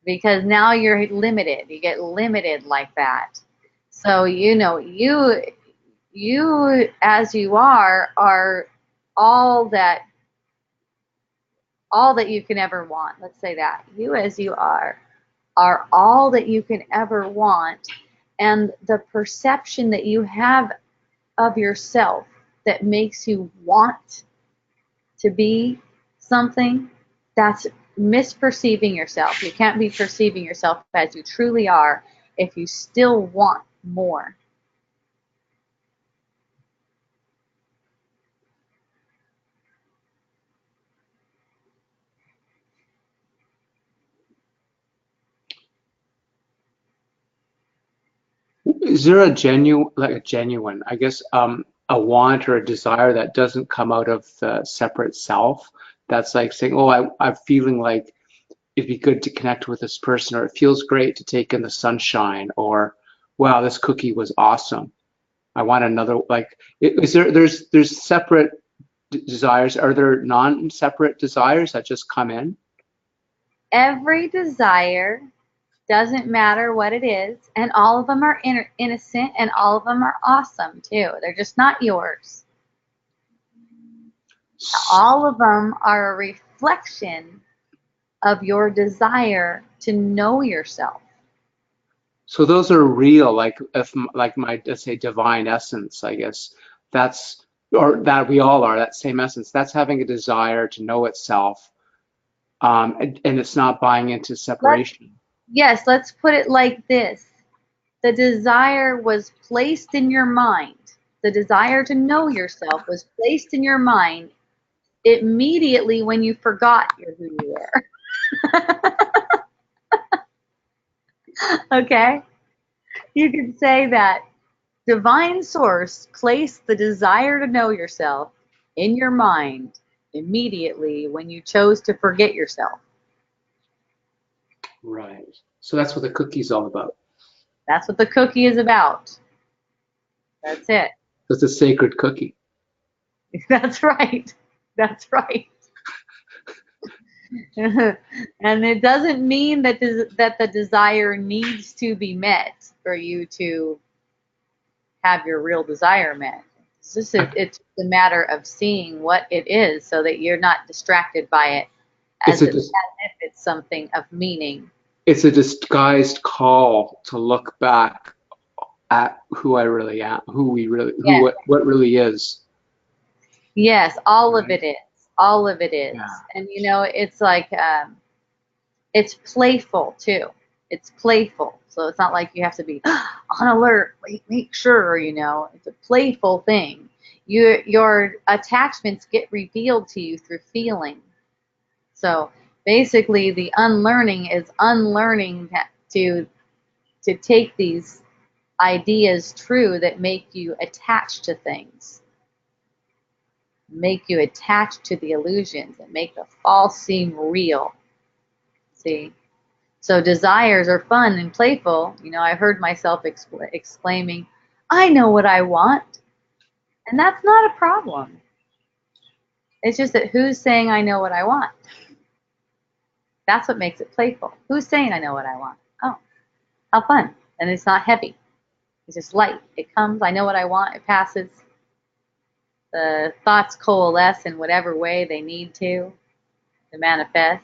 because now you're limited. You get limited like that. So, you as you are all that all that you can ever want. Let's say that. You as you are all that you can ever want, and the perception that you have of yourself that makes you want to be something, that's misperceiving yourself. You can't be perceiving yourself as you truly are if you still want more. Is there a genuine, I guess, a want or a desire that doesn't come out of the separate self? That's like saying, oh, I'm feeling like it'd be good to connect with this person, or it feels great to take in the sunshine, or wow, this cookie was awesome. I want another. Like, is there's separate desires? Are there non-separate desires that just come in? Every desire, doesn't matter what it is, and all of them are innocent, and all of them are awesome too. They're just not yours. All of them are a reflection of your desire to know yourself. So those are real, like if like my, let's say, divine essence, I guess that's, or that we all are, that same essence. That's having a desire to know itself, and it's not buying into Let's, separation. yes, let's put it like this. The desire was placed in your mind. The desire to know yourself was placed in your mind immediately when you forgot who you were. Okay? You could say that divine source placed the desire to know yourself in your mind immediately when you chose to forget yourself. Right. So that's what the cookie's all about. That's what the cookie is about. That's it. It's a sacred cookie. That's right. That's right. And it doesn't mean that that the desire needs to be met for you to have your real desire met. It's a matter of seeing what it is so that you're not distracted by it It's as a if it's something of meaning. it's a disguised call to look back at who I really am, who we really, who Yes. what really is. Yes, all of Right. it is. All of it is. Yeah. And it's like it's playful too. It's playful. So it's not like you have to be on alert, make sure, it's a playful thing. Your attachments get revealed to you through feeling. So basically the unlearning is unlearning to take these ideas true that make you attached to things, make you attached to the illusions, and make the false seem real. See? So desires are fun and playful. I've heard myself exclaiming, I know what I want. And that's not a problem. It's just that who's saying I know what I want? That's what makes it playful. Who's saying I know what I want? Oh, how fun. And it's not heavy. It's just light. It comes, I know what I want, it passes. The thoughts coalesce in whatever way they need to manifest.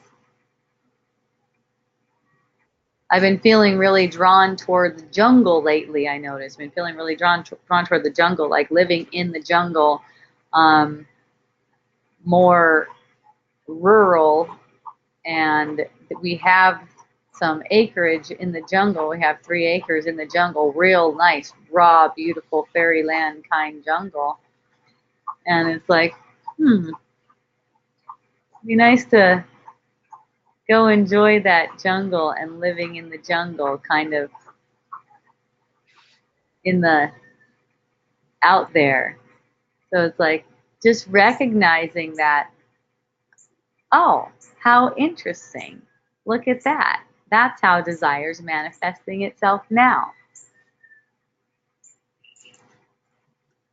I've been feeling really drawn toward the jungle lately, I noticed. Been feeling really drawn toward the jungle, like living in the jungle, more rural, and we have some acreage in the jungle. We have 3 acres in the jungle, real nice, raw, beautiful fairyland kind jungle. And it's like, it'd be nice to go enjoy that jungle and living in the jungle, kind of in the out there. So it's like just recognizing that, oh, how interesting. Look at that. That's how desire's manifesting itself now.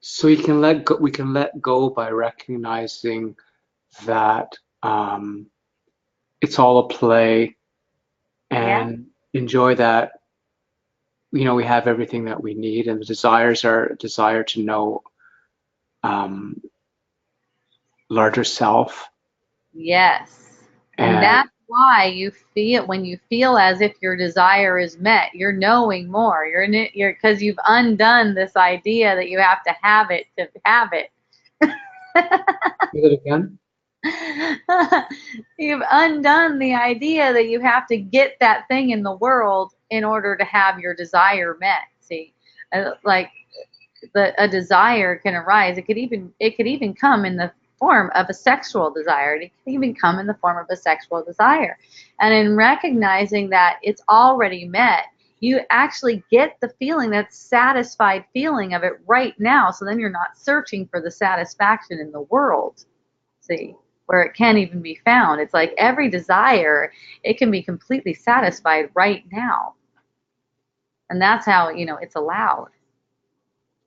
So we can let go, by recognizing that it's all a play, Yeah. and enjoy that, we have everything that we need, and the desires are a desire to know larger self. Yes. And that's why when you feel as if your desire is met, you're knowing more. You're because you've undone this idea that you have to have it to have it. Do it again. You've undone the idea that you have to get that thing in the world in order to have your desire met. See, like a desire can arise. It could even come in the form of a sexual desire. It can even come in the form of a sexual desire. And in recognizing that it's already met, you actually get the feeling, that satisfied feeling of it right now. So then you're not searching for the satisfaction in the world. See, where it can't even be found. It's like every desire, it can be completely satisfied right now. And that's how, it's allowed.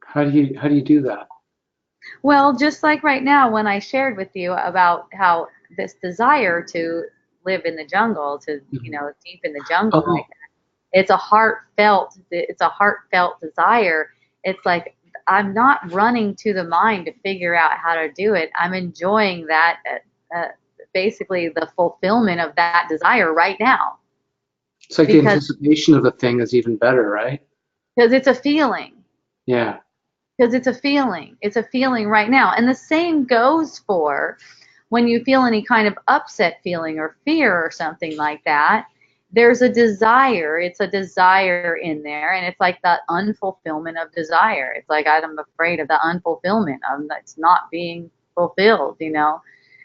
How do you do that? Well, just like right now when I shared with you about how this desire to live in the jungle, to, deep in the jungle, Oh. like that, it's a heartfelt desire. It's like I'm not running to the mind to figure out how to do it. I'm enjoying that, basically the fulfillment of that desire right now, It's like the because anticipation of the thing is even better, right? it's a feeling. Yeah. Because it's a feeling. It's a feeling right now. And the same goes for when you feel any kind of upset feeling or fear or something like that. There's a desire. It's a desire in there. And it's like that unfulfillment of desire. It's like I'm afraid of the unfulfillment of that's not being fulfilled, you know.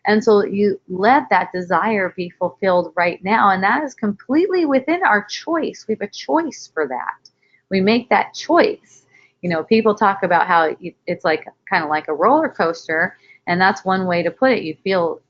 And so you let that desire be fulfilled right now. And that is completely within our choice. We have a choice for that. We make that choice. You know, people talk about how it's like kind of like a roller coaster, and that's one way to put it. You feel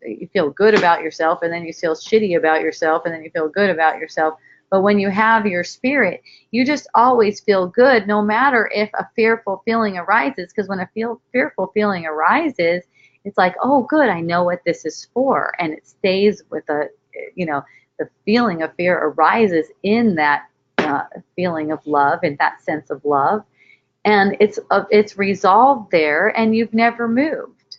good about yourself, and then you feel shitty about yourself, and then you feel good about yourself. But when you have your spirit, you just always feel good, no matter if a fearful feeling arises. Because when a fearful feeling arises, it's like, oh, good, I know what this is for, and it stays with the feeling of fear arises in that feeling of love, in that sense of love. And it's resolved there, and you've never moved.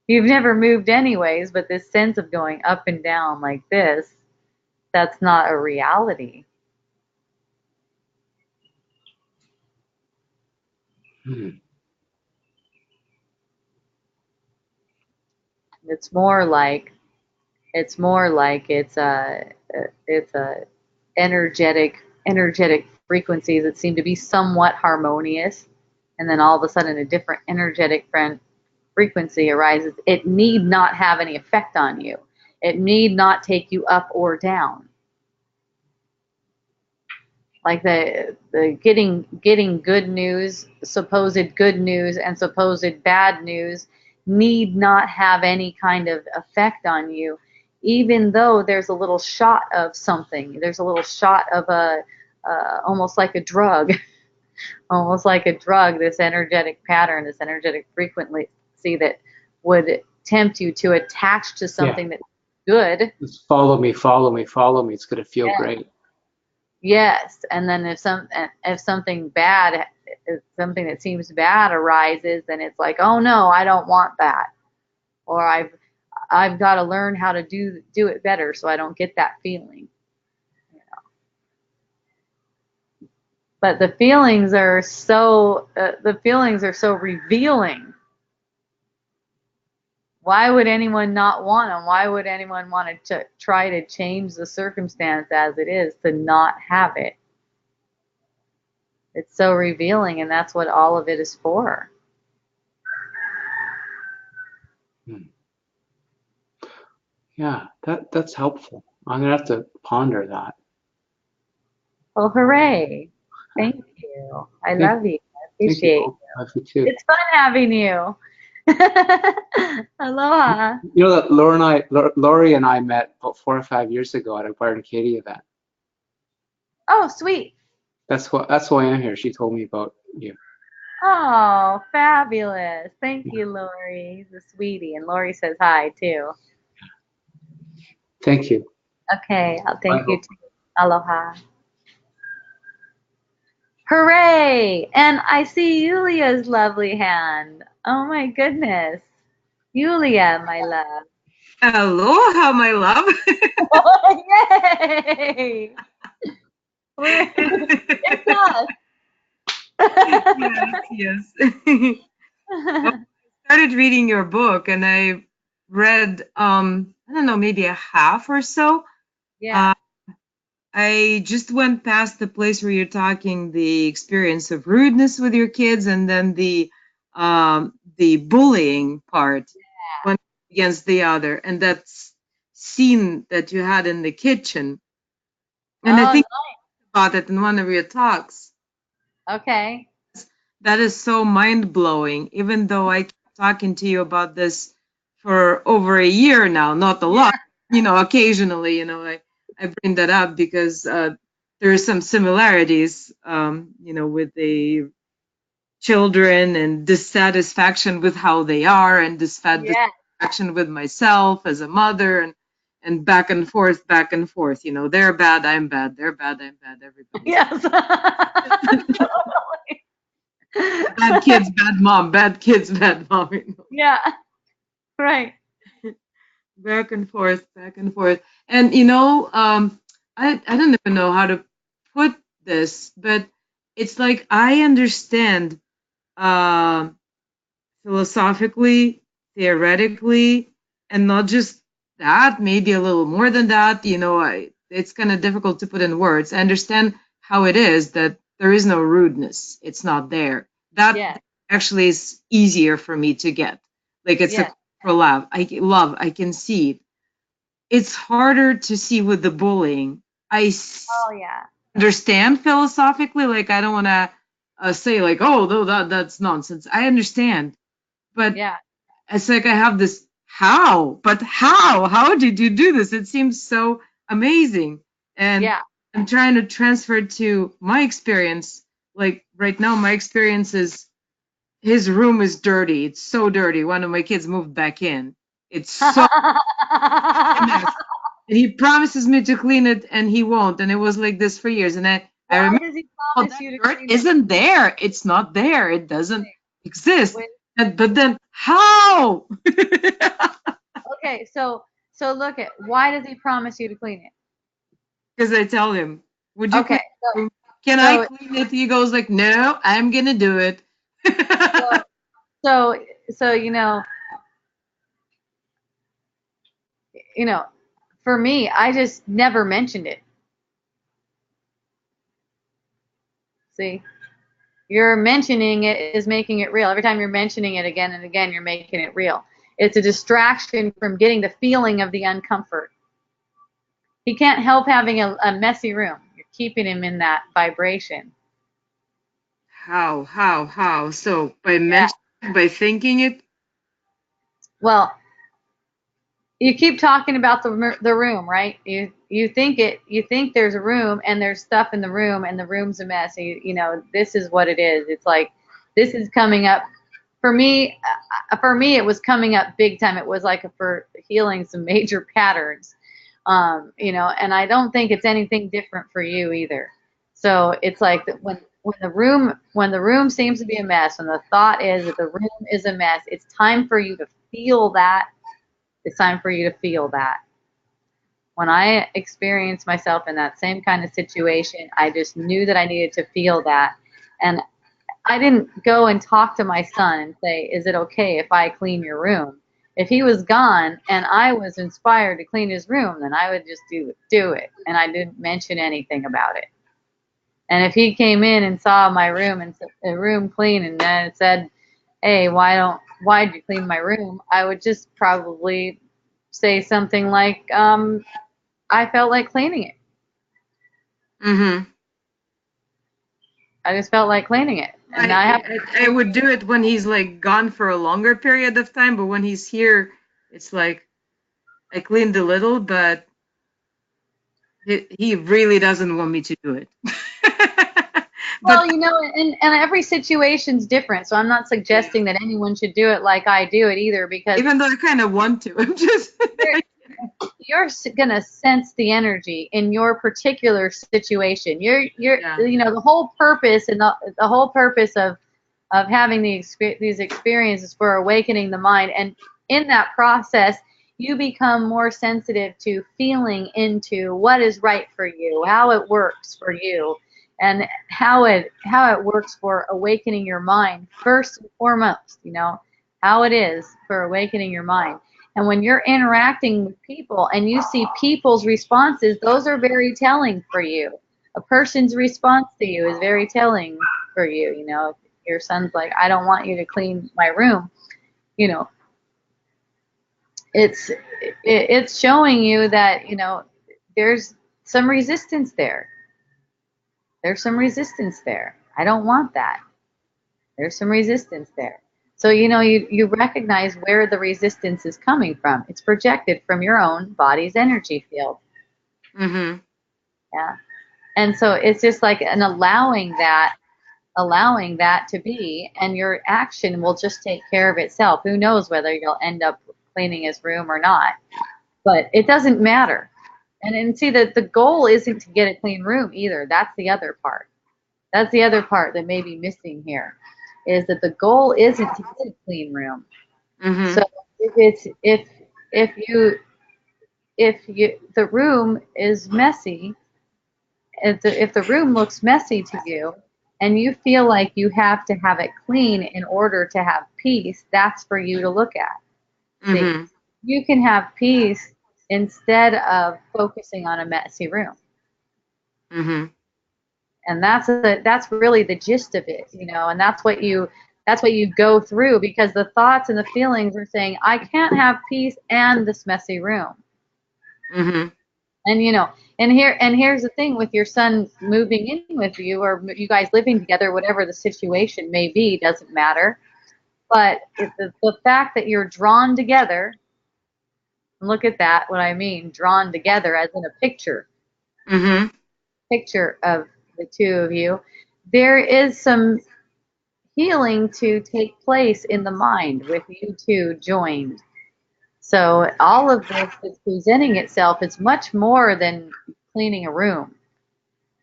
You've never moved anyways, but this sense of going up and down like this, that's not a reality. Hmm. It's more like it's a energetic frequencies that seem to be somewhat harmonious, and then all of a sudden a different energetic frequency arises. It need not have any effect on you. It need not take you up or down. Like the getting good news, supposed good news, and supposed bad news need not have any kind of effect on you, even though there's a little shot of something. There's a little shot of a almost like a drug, almost like a drug. This energetic pattern, this energetic frequency that would tempt you to attach to something that's good. Just follow me, follow me, follow me. It's going to feel Yeah. great. Yes, and then if something bad, if something that seems bad arises, then it's like, oh no, I don't want that, or I've got to learn how to do it better so I don't get that feeling. You know. But the feelings are so revealing. Why would anyone not want them? Why would anyone want to try to change the circumstance as it is to not have it? It's so revealing, and that's what all of it is for. Yeah, that's helpful. I'm going to have to ponder that. Well, hooray. Thank you. I love you. I appreciate you. I love you too. It's fun having you. Aloha. You know that Lori and I met about 4 or 5 years ago at a Byron Katie event. Oh, sweet. That's why I'm here. She told me about you. Oh, fabulous. Thank you, Lori. The sweetie. And Lori says hi, too. Thank you. Okay, I'll thank you, too. Aloha. Hooray! And I see Yulia's lovely hand. Oh, my goodness. Yulia, my love. Aloha, my love. Oh, yay! It's us. Yes. I started reading your book, and I read, I don't know, maybe a half or so. Yeah. I just went past the place where you're talking the experience of rudeness with your kids, and then the bullying part, one against the other, and that scene that you had in the kitchen. And I think about it in one of your talks. Okay. That is so mind-blowing, even though I keep talking to you about this for over a year now, not a lot, occasionally, I bring that up because there are some similarities, with the children and dissatisfaction with how they are and dissatisfaction with myself as a mother and back and forth. They're bad, I'm bad, they're bad, I'm bad, everybody. Yes. Bad kids, bad mom. Bad kids, bad mom. You know, Yeah, right. back and forth, back and forth. And you know, I don't even know how to put this, but it's like I understand philosophically, theoretically, and not just that, maybe a little more than that. You know, it's kind of difficult to put in words. I understand how it is that there is no rudeness. It's not there. That Yeah, actually is easier for me to get. Like it's yeah. a for love. I can see it. It's harder to see with the bullying. Oh, yeah. Understand philosophically. Like I don't want to say like, oh, no, that's nonsense. I understand, but Yeah, it's like I have this how, but how did you do this? It seems so amazing, and yeah. I'm trying to transfer it to my experience. Like right now, my experience is his room is dirty. It's so dirty. One of my kids moved back in. It's so a mess. And he promises me to clean it, and he won't. And it was like this for years. And I Why remember, does he well, promise that you to dirt clean it? isn't there. It's not there. It doesn't exist. When, But then how? okay, so look at why does he promise you to clean it? Because I tell him, would you clean Okay, the room? Can I so clean it? He goes like, no, I'm gonna do it. so so so you know, for me, I just never mentioned it. See, you're mentioning it is making it real. Every time you're mentioning it again and again, you're making it real. It's a distraction from getting the feeling of the uncomfort. He can't help having a messy room. You're keeping him in that vibration. How? So by Yeah. mentioning, by thinking it, Well, you keep talking about the room, right? You think there's a room and there's stuff in the room and the room's a mess. This is what it is. It's like this is coming up for me. For me, it was coming up big time. It was like for healing some major patterns, and I don't think it's anything different for you either. So it's like that when the room seems to be a mess, when the thought is that the room is a mess, it's time for you to feel that. It's time for you to feel that. When I experienced myself in that same kind of situation, I just knew that I needed to feel that. And I didn't go and talk to my son and say, is it okay if I clean your room? If he was gone and I was inspired to clean his room, then I would just do it. And I didn't mention anything about it. And if he came in and saw my room and the room clean and then said, hey, why'd you clean my room? I would just probably say something like, I felt like cleaning it. mm-hmm. I just felt like cleaning it. And I would do it when he's like gone for a longer period of time, but when he's here, it's like I cleaned a little, but he really doesn't want me to do it. well, But and every situation's different. So I'm not suggesting that anyone should do it like I do it either, because even though I kind of want to, I'm just you're gonna sense the energy in your particular situation. You're Yeah. the whole purpose and the whole purpose of having these experiences for awakening the mind, and in that process you become more sensitive to feeling into what is right for you, how it works for you, and how it works for awakening your mind first and foremost. How it is for awakening your mind. And when you're interacting with people and you see people's responses, those are very telling for you. A person's response to you is very telling for you. If your son's like, I don't want you to clean my room, it's showing you that, there's some resistance there. There's some resistance there. I don't want that. There's some resistance there. So, you recognize where the resistance is coming from. It's projected from your own body's energy field. Mm-hmm. Yeah. And so it's just like an allowing that to be, and your action will just take care of itself. Who knows whether you'll end up cleaning his room or not, but it doesn't matter. And see that the goal isn't to get a clean room either. That's the other part. That's the other part that may be missing here. is that the goal isn't to get a clean room. Mm-hmm. So if the room is messy, if the room looks messy to you, and you feel like you have to have it clean in order to have peace, that's for you to look at. See, Mm-hmm. you can have peace instead of focusing on a messy room. Mm-hmm. And that's really the gist of it, and that's what you go through, because the thoughts and the feelings are saying, I can't have peace and this messy room. Mm-hmm. And here's the thing with your son moving in with you, or you guys living together, whatever the situation may be, doesn't matter. But the fact that you're drawn together, look at that, what I mean, drawn together as in a picture Mm-hmm. of the two of you, there is some healing to take place in the mind with you two joined. So all of this is presenting itself. It's much more than cleaning a room.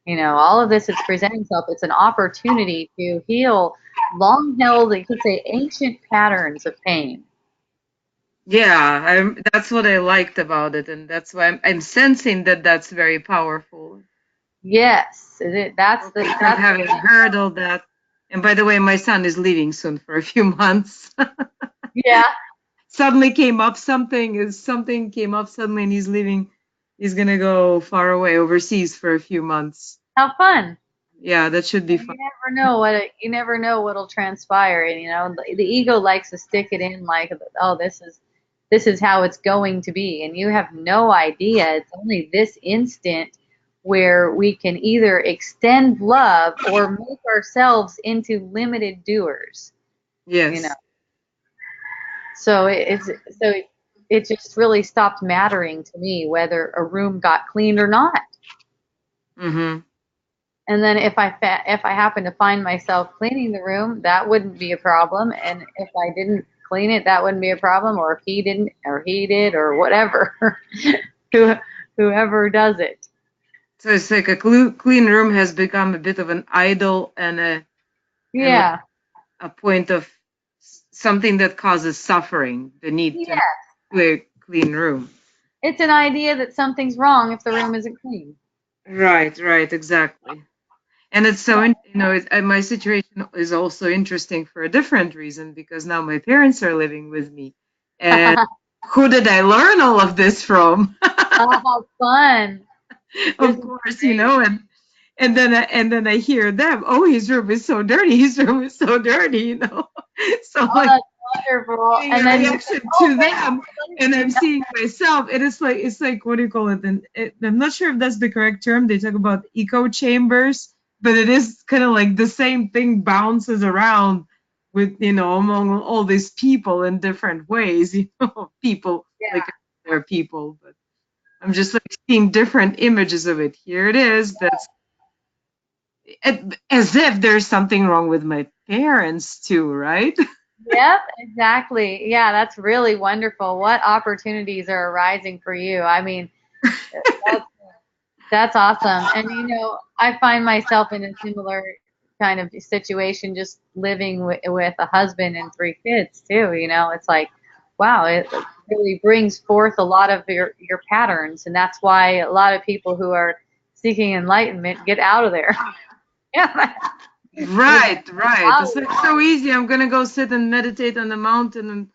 All of this is presenting itself. It's an opportunity to heal long-held, you could say, ancient patterns of pain. Yeah, that's what I liked about it, and that's why I'm sensing that that's very powerful. Yes, From having heard all that. And by the way, my son is leaving soon for a few months. yeah. Suddenly came up something came up suddenly, and he's leaving. He's gonna go far away overseas for a few months. How fun. Yeah, that should be You fun. you never know what'll transpire, and the ego likes to stick it in like, oh, this is how it's going to be, and you have no idea. It's only this instant where we can either extend love or make ourselves into limited doers. Yes. So it just really stopped mattering to me whether a room got cleaned or not. Mm-hmm. And then if I happen to find myself cleaning the room, that wouldn't be a problem. And if I didn't clean it, that wouldn't be a problem. Or if he didn't, or he did, or whatever, whoever does it. So it's like a clean room has become a bit of an idol and a point of something that causes suffering. The need to have a clean room. It's an idea that something's wrong if the room isn't clean. Right, exactly. And it's so, my situation is also interesting for a different reason, because now my parents are living with me. And who did I learn all of this from? Oh, how fun. Of course, and then I hear them, oh, his room is so dirty. So that's wonderful. And then reaction to them, and I'm seeing myself, and it's like what do you call it? And I'm not sure if that's the correct term. They talk about echo chambers, but it is kind of like the same thing bounces around with among all these people in different ways. People like they're people, but I'm just like seeing different images of it. Here it is. That's as if there's something wrong with my parents too, right? Yep, exactly. Yeah, that's really wonderful. What opportunities are arising for you? I mean, that's awesome. And I find myself in a similar kind of situation, just living with a husband and 3 kids too. It's like, wow, it really brings forth a lot of your patterns, and that's why a lot of people who are seeking enlightenment get out of there. Yeah. Right. It's like so easy. I'm gonna go sit and meditate on the mountain and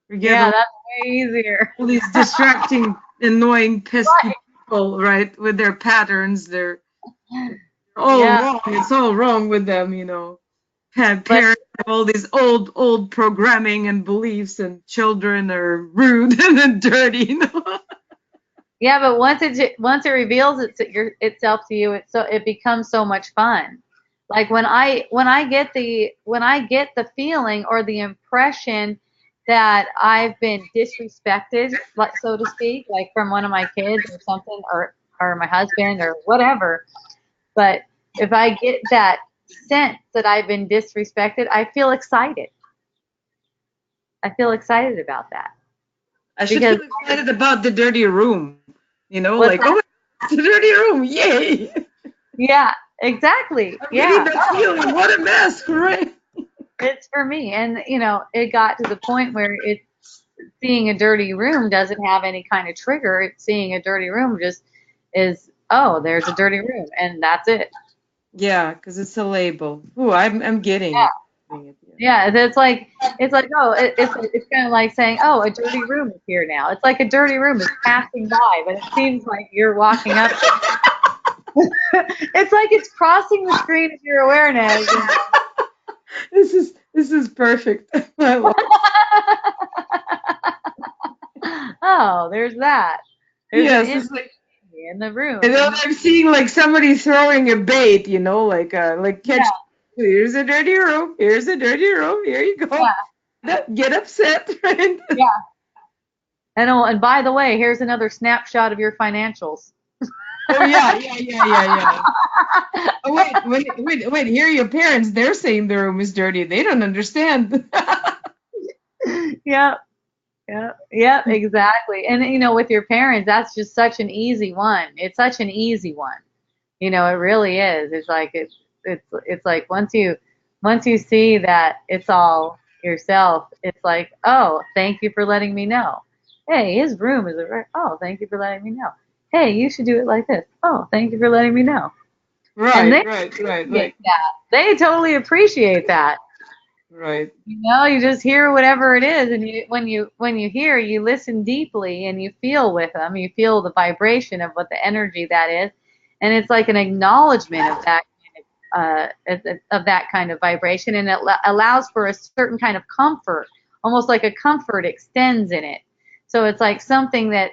forget that's way easier. all these distracting, annoying, pesky people, right? With their patterns, they're all wrong. It's all wrong with them, Parents have all these old programming and beliefs, and children are rude and dirty, Yeah, but once it reveals itself to you, it becomes so much fun. Like when I get the feeling or the impression that I've been disrespected, like, so to speak, like from one of my kids or something, or my husband or whatever. But if I get that sense that I've been disrespected, I feel excited. I feel excited about that. I should feel excited about the dirty room, like, oh, it's a dirty room, yay! Yeah, exactly. That feeling, what a mess, right? for me. And, it got to the point where seeing a dirty room doesn't have any kind of trigger. It's seeing a dirty room just is, oh, there's a dirty room, and that's it. Yeah, because it's a label. Ooh, I'm getting Yeah. it. Getting it, yeah. Yeah, it's like, it's kind of like saying, oh, a dirty room is here now. It's like a dirty room is passing by, but it seems like you're walking up. It's like it's crossing the screen of your awareness. This is perfect. I love Oh, there's that. There's yes, an it's like, entity in the room. and then I'm seeing like somebody throwing a bait, like catch. Yeah. Here's a dirty room. Here's a dirty room. Here you go. Get upset, right? Yeah. And by the way, here's another snapshot of your financials. Oh yeah. Oh wait. Here are your parents. They're saying the room is dirty. They don't understand. Yep. Yep, exactly. And with your parents, that's just such an easy one. It's such an easy one. It really is. It's like it's like once you see that it's all yourself, it's like, oh, thank you for letting me know. Hey, his room is oh, thank you for letting me know. Hey, you should do it like this. Oh, thank you for letting me know. And they Right. appreciate that. They totally appreciate that. Right. You just hear whatever it is, and when you hear, you listen deeply, and you feel with them. You feel the vibration of what the energy that is, and it's like an acknowledgement of that kind of vibration, and it allows for a certain kind of comfort, almost like a comfort extends in it. So it's like something that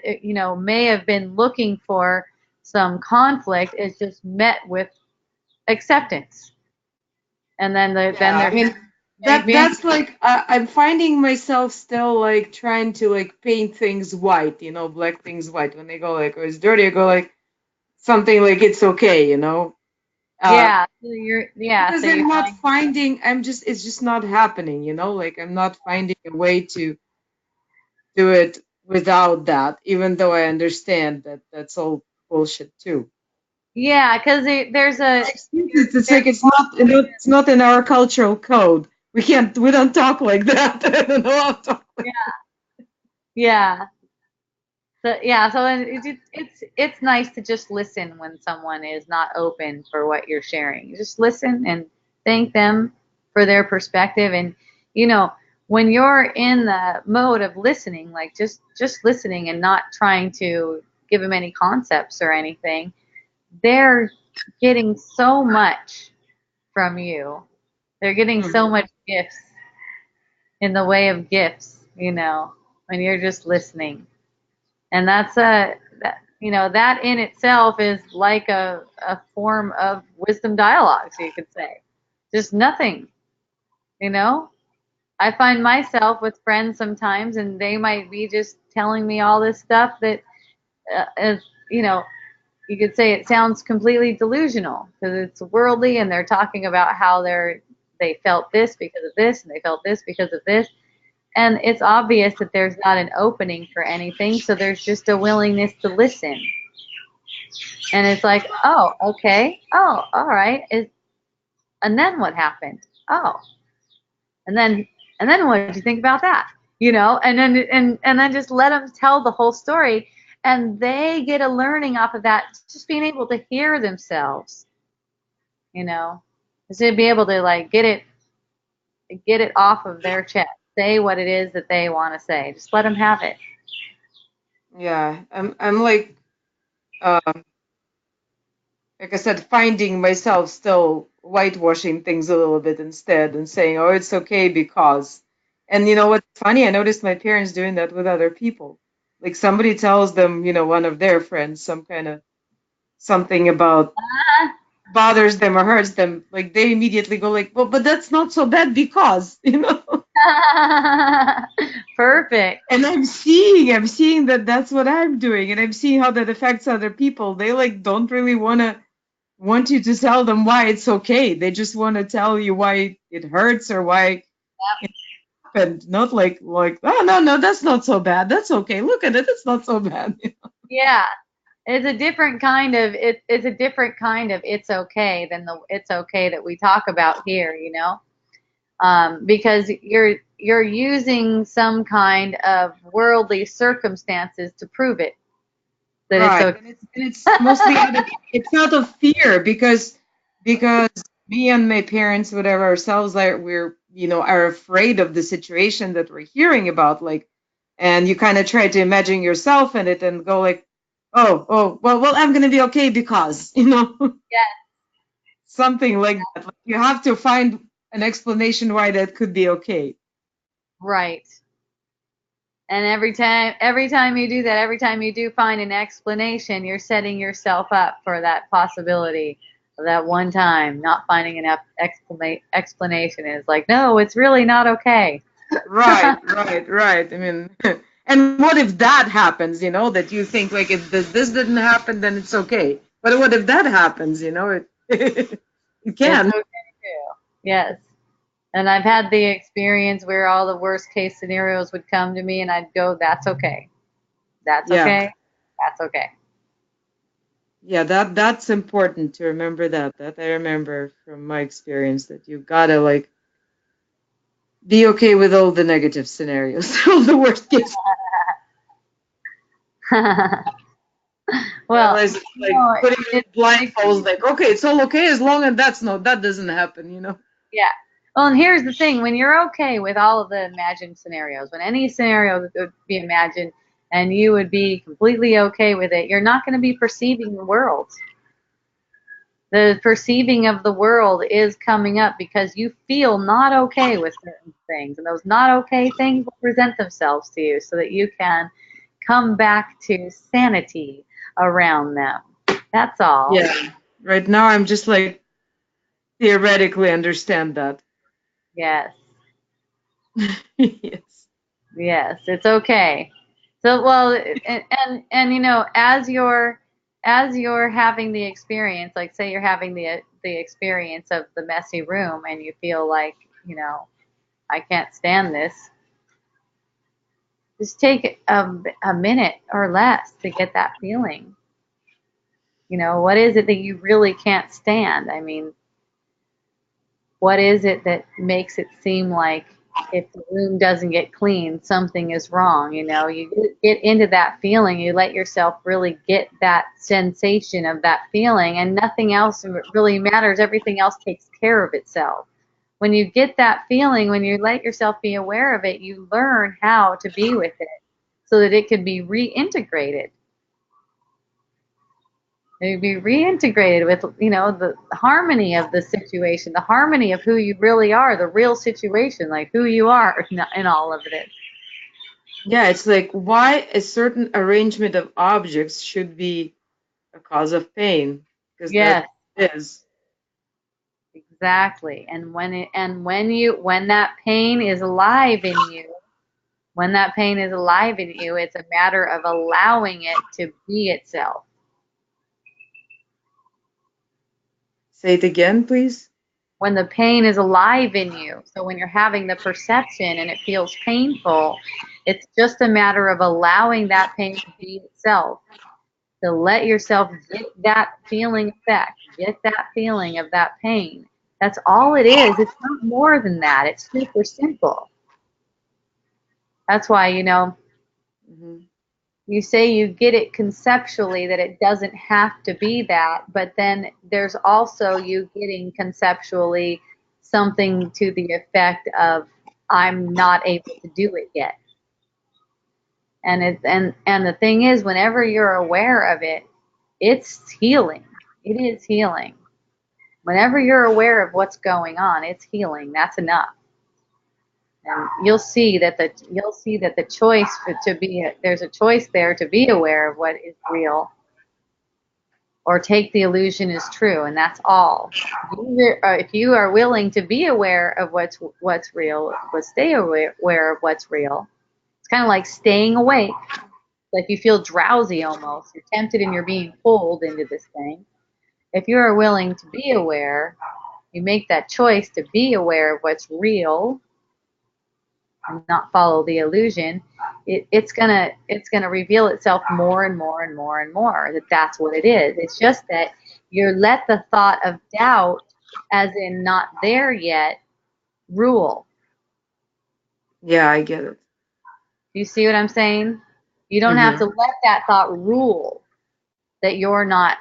may have been looking for some conflict is just met with acceptance, and then I mean, that's like I'm finding myself still like trying to like paint things white, black things white. When they go like, oh, it's dirty, I go like something like it's okay, yeah. So you're because So I'm you're not finding. it's just not happening, like I'm not finding a way to do it without that, even though I understand that that's all bullshit too. yeah, because there's a It's like it's not in our cultural code. We don't talk like that. I don't know how to talk like yeah. So it's nice to just listen when someone is not open for what you're sharing. Just listen and thank them for their perspective. And when you're in the mode of listening, like just listening and not trying to give them any concepts or anything, they're getting so much from you. They're getting so much gifts in the way of gifts, when you're just listening. And that in itself is like a form of wisdom dialogue, so you could say. Just nothing, I find myself with friends sometimes, and they might be just telling me all this stuff that is, you could say it sounds completely delusional because it's worldly, and they're talking about how they felt this because of this, and they felt this because of this. And it's obvious that there's not an opening for anything, so there's just a willingness to listen. And it's like, oh, okay, oh, all right. And then what happened? Oh, and then what did you think about that? And then just let them tell the whole story, and they get a learning off of that, just being able to hear themselves, just to be able to like get it off of their chest, say what it is that they want to say. Just let them have it. Yeah, I'm like I said, finding myself still whitewashing things a little bit instead and saying, oh, it's okay because. And what's funny? I noticed my parents doing that with other people. Like somebody tells them, one of their friends, some kind of something about bothers them or hurts them, like they immediately go like, well, but that's not so bad because, Perfect. And I'm seeing that that's what I'm doing, and I'm seeing how that affects other people. They like don't really want you to tell them why it's okay. They just want to tell you why it hurts or why it happened. Not like oh no, that's not so bad. That's okay. Look at it. It's not so bad. Yeah. It's a different kind of it's a different kind of it's okay than the it's okay that we talk about here, because you're using some kind of worldly circumstances to prove it that it's Right. okay. And it's mostly it's out of fear because me and my parents, whatever ourselves, like are afraid of the situation that we're hearing about, like, and you kind of try to imagine yourself in it and go like, well, I'm gonna be okay because, Yeah, something like that. Like you have to find an explanation why that could be okay. right. And every time you do that, every time you do find an explanation, you're setting yourself up for that possibility of that one time not finding an explanation. Is like, no, it's really not okay. Right, right. I mean, and what if that happens, that you think like if this didn't happen, then it's okay. But what if that happens, it It's can. okay too. Yes. And I've had the experience where all the worst case scenarios would come to me and I'd go, that's okay. That's Yeah. okay. That's okay. Yeah, that's important to remember that I remember from my experience that you gotta like be okay with all the negative scenarios, all the worst case. Well, Otherwise, it's like no, putting on it's blindfolds, like, okay, it's all okay as long as that doesn't happen. yeah. Well, and here's the thing: when you're okay with all of the imagined scenarios, when any scenario that would be imagined, and you would be completely okay with it, you're not going to be perceiving the world. The perceiving of the world is coming up because you feel not okay with certain things, and those not okay things will present themselves to you, so that you can come back to sanity around them. That's all. Yeah. Right now, I'm just like theoretically understand that. Yes. Yes. Yes, it's okay. So, well, and as you're having the experience, like say you're having the experience of the messy room, and you feel like, I can't stand this. Just take a minute or less to get that feeling. What is it that you really can't stand? I mean, what is it that makes it seem like if the room doesn't get clean, something is wrong? You get into that feeling, you let yourself really get that sensation of that feeling, and nothing else really matters. Everything else takes care of itself. When you get that feeling, when you let yourself be aware of it, you learn how to be with it so that it can be reintegrated. Maybe be reintegrated with, the harmony of the situation, the harmony of who you really are, the real situation, like who you are in all of it. Yeah, it's like why a certain arrangement of objects should be a cause of pain, because that Yes, is. exactly. And when that pain is alive in you, it's a matter of allowing it to be itself. Say it again, please. When the pain is alive in you, so when you're having the perception and it feels painful, it's just a matter of allowing that pain to be itself, to let yourself get that feeling effect, get that feeling of that pain. That's all it is. It's not more than that. It's super simple. That's why, Hmm. you say you get it conceptually that it doesn't have to be that, but then there's also you getting conceptually something to the effect of, I'm not able to do it yet. And the thing is, whenever you're aware of it, it's healing. It is healing. Whenever you're aware of what's going on, it's healing. That's enough. And you'll see that the choice there's a choice there to be aware of what is real, or take the illusion as true, and that's all. If you are willing to be aware of what's real, but stay aware of what's real. It's kind of like staying awake. Like you feel drowsy almost. You're tempted and you're being pulled into this thing. If you are willing to be aware, you make that choice to be aware of what's real and not follow the illusion. It's gonna reveal itself more and more and more and more, that's what it is. It's just that you let the thought of doubt, as in not there yet, rule. Yeah, I get it. Do you see what I'm saying? You don't have to let that thought rule that you're not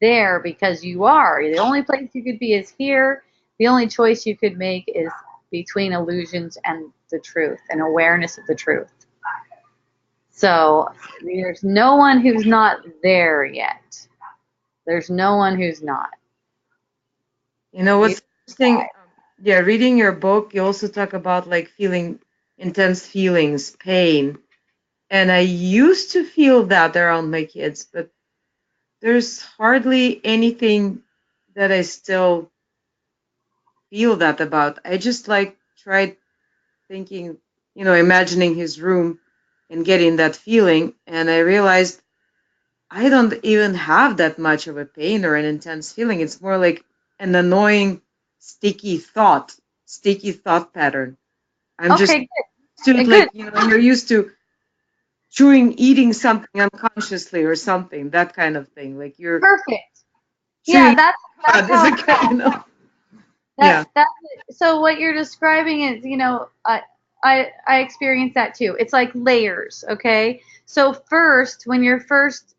there, because you are. The only place you could be is here. The only choice you could make is between illusions and the truth and awareness of the truth. So there's no one who's not there yet. There's no one who's not. You know what's interesting? Yeah, reading your book, you also talk about like feeling intense feelings, pain. And I used to feel that around my kids, but there's hardly anything that I still feel that about. I just like tried thinking, imagining his room and getting that feeling. And I realized I don't even have that much of a pain or an intense feeling. It's more like an annoying, sticky thought pattern. I'm just Okay, used to it, good. like, you're used to eating something unconsciously or something, that kind of thing. Like you're Perfect. chewing Yeah, that's as how a kid. Yeah. that's so what you're describing is, I experience that too. It's like layers, okay? So first, when you're first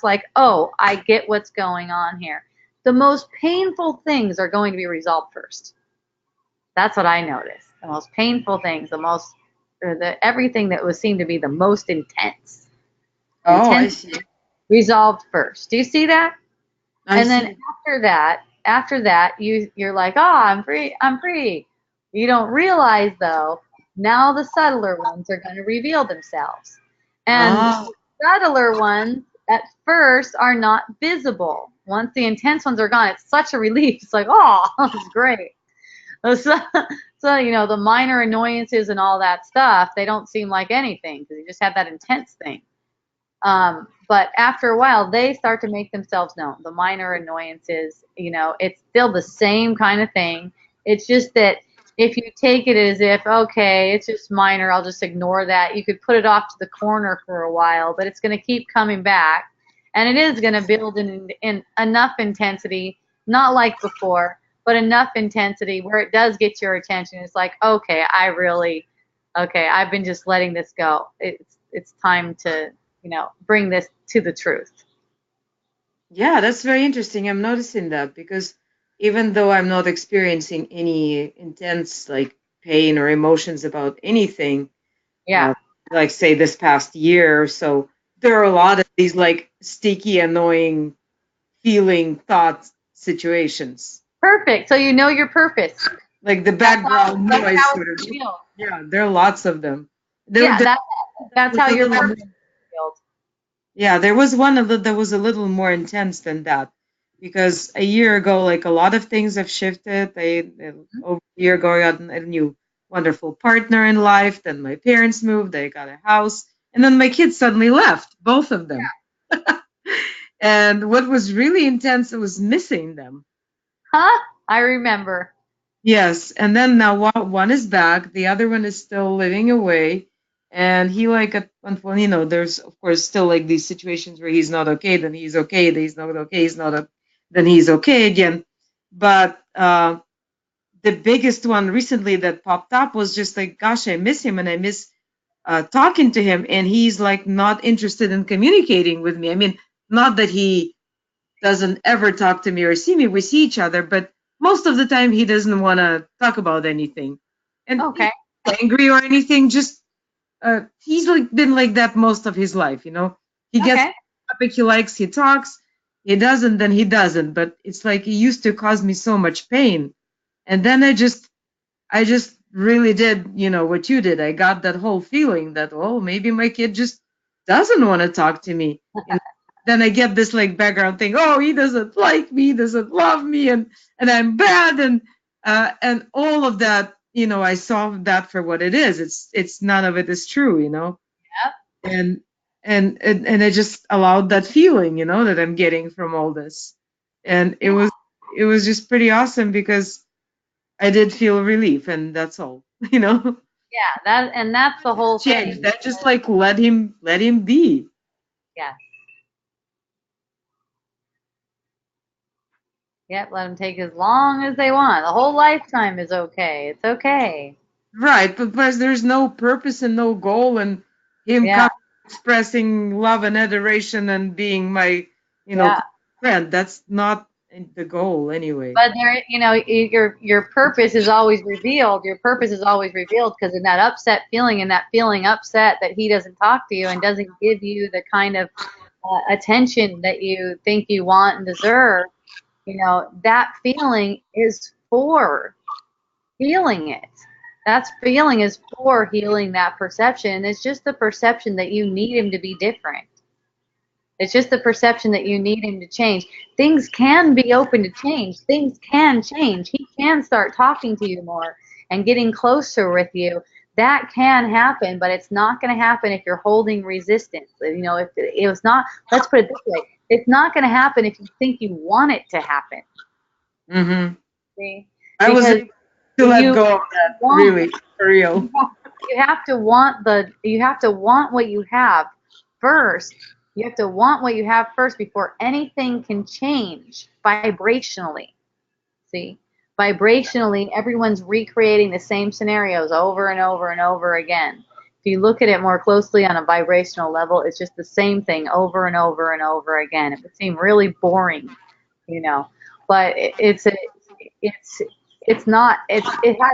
like, "Oh, I get what's going on here." The most painful things are going to be resolved first. That's what I noticed. The most painful things, everything that was seemed to be the most intense. Oh, I see. Resolved first. Do you see that? I And then see. after that, you're like, oh, I'm free. You don't realize though, now the subtler ones are going to reveal themselves. And Ah, the subtler ones at first are not visible. Once the intense ones are gone, it's such a relief. It's like, oh, that's great. So, the minor annoyances and all that stuff, they don't seem like anything because you just had that intense thing. But after a while, they start to make themselves known. The minor annoyances, it's still the same kind of thing. It's just that if you take it as if, okay, it's just minor, I'll just ignore that, you could put it off to the corner for a while, but it's going to keep coming back. And it is going to build in enough intensity, not like before, but enough intensity where it does get your attention. It's like, okay, I've been just letting this go. It's time to bring this to the truth. yeah, that's very interesting. I'm noticing that because even though I'm not experiencing any intense like pain or emotions about anything, Yeah, like say this past year or so, there are a lot of these like sticky, annoying feeling thought situations. perfect. So you know your purpose. Like the That's how background that's noise how sort of. it's revealed. Yeah, there are lots of them. There, Yeah, there that's was how a your little, purpose is revealed. yeah, there was one of the, that was a little more intense than that. Because a year ago, like a lot of things have shifted. Over a year ago, I got a new wonderful partner in life. Then my parents moved. I got a house, and then my kids suddenly left, both of them. And what was really intense was missing them. Huh? I remember. Yes, and then now one is back, the other one is still living away, and he like at one point, there's of course still like these situations where he's not okay, then he's okay, then he's not okay, then he's okay again. But the biggest one recently that popped up was just like, gosh, I miss him and I miss talking to him, and he's like not interested in communicating with me. I mean, not that he doesn't ever talk to me or see me. We see each other, but most of the time he doesn't want to talk about anything. And he's Okay. not angry or anything. Just he's like been like that most of his life. He gets Okay. the topic he likes, he talks. He doesn't, then he doesn't. But it's like he used to cause me so much pain, and then I just really did, what you did. I got that whole feeling that, oh, maybe my kid just doesn't want to talk to me. Then I get this like background thing. Oh, he doesn't like me, he doesn't love me, and I'm bad, and all of that. I saw that for what it is. It's none of it is true. Yep. And and I just allowed that feeling, that I'm getting from all this, and it was just pretty awesome because I did feel relief, and that's all. Yeah, that's the whole Change thing. that, just like let him be. Yeah. Yep, let them take as long as they want. The whole lifetime is okay. It's okay. Right, but plus there's no purpose and no goal, and him Yeah, expressing love and adoration and being my, yeah. friend. That's not the goal anyway. But there, your purpose is always revealed. Your purpose is always revealed because in that upset feeling and that feeling upset that he doesn't talk to you and doesn't give you the kind of attention that you think you want and deserve, that feeling is for healing it. That feeling is for healing that perception. It's just the perception that you need him to be different. It's just the perception that you need him to change. Things can be open to change. Things can change. He can start talking to you more and getting closer with you. That can happen, but it's not going to happen if you're holding resistance. If it was not, let's put it this way, it's not going to happen if you think you want it to happen. Mm-hmm. See? I was Because able to let you go of that, want- really, for real. you have to want what you have first. You have to want what you have first before anything can change vibrationally. See? Vibrationally, everyone's recreating the same scenarios over and over and over again. If you look at it more closely on a vibrational level, it's just the same thing over and over and over again. It would seem really boring, but it has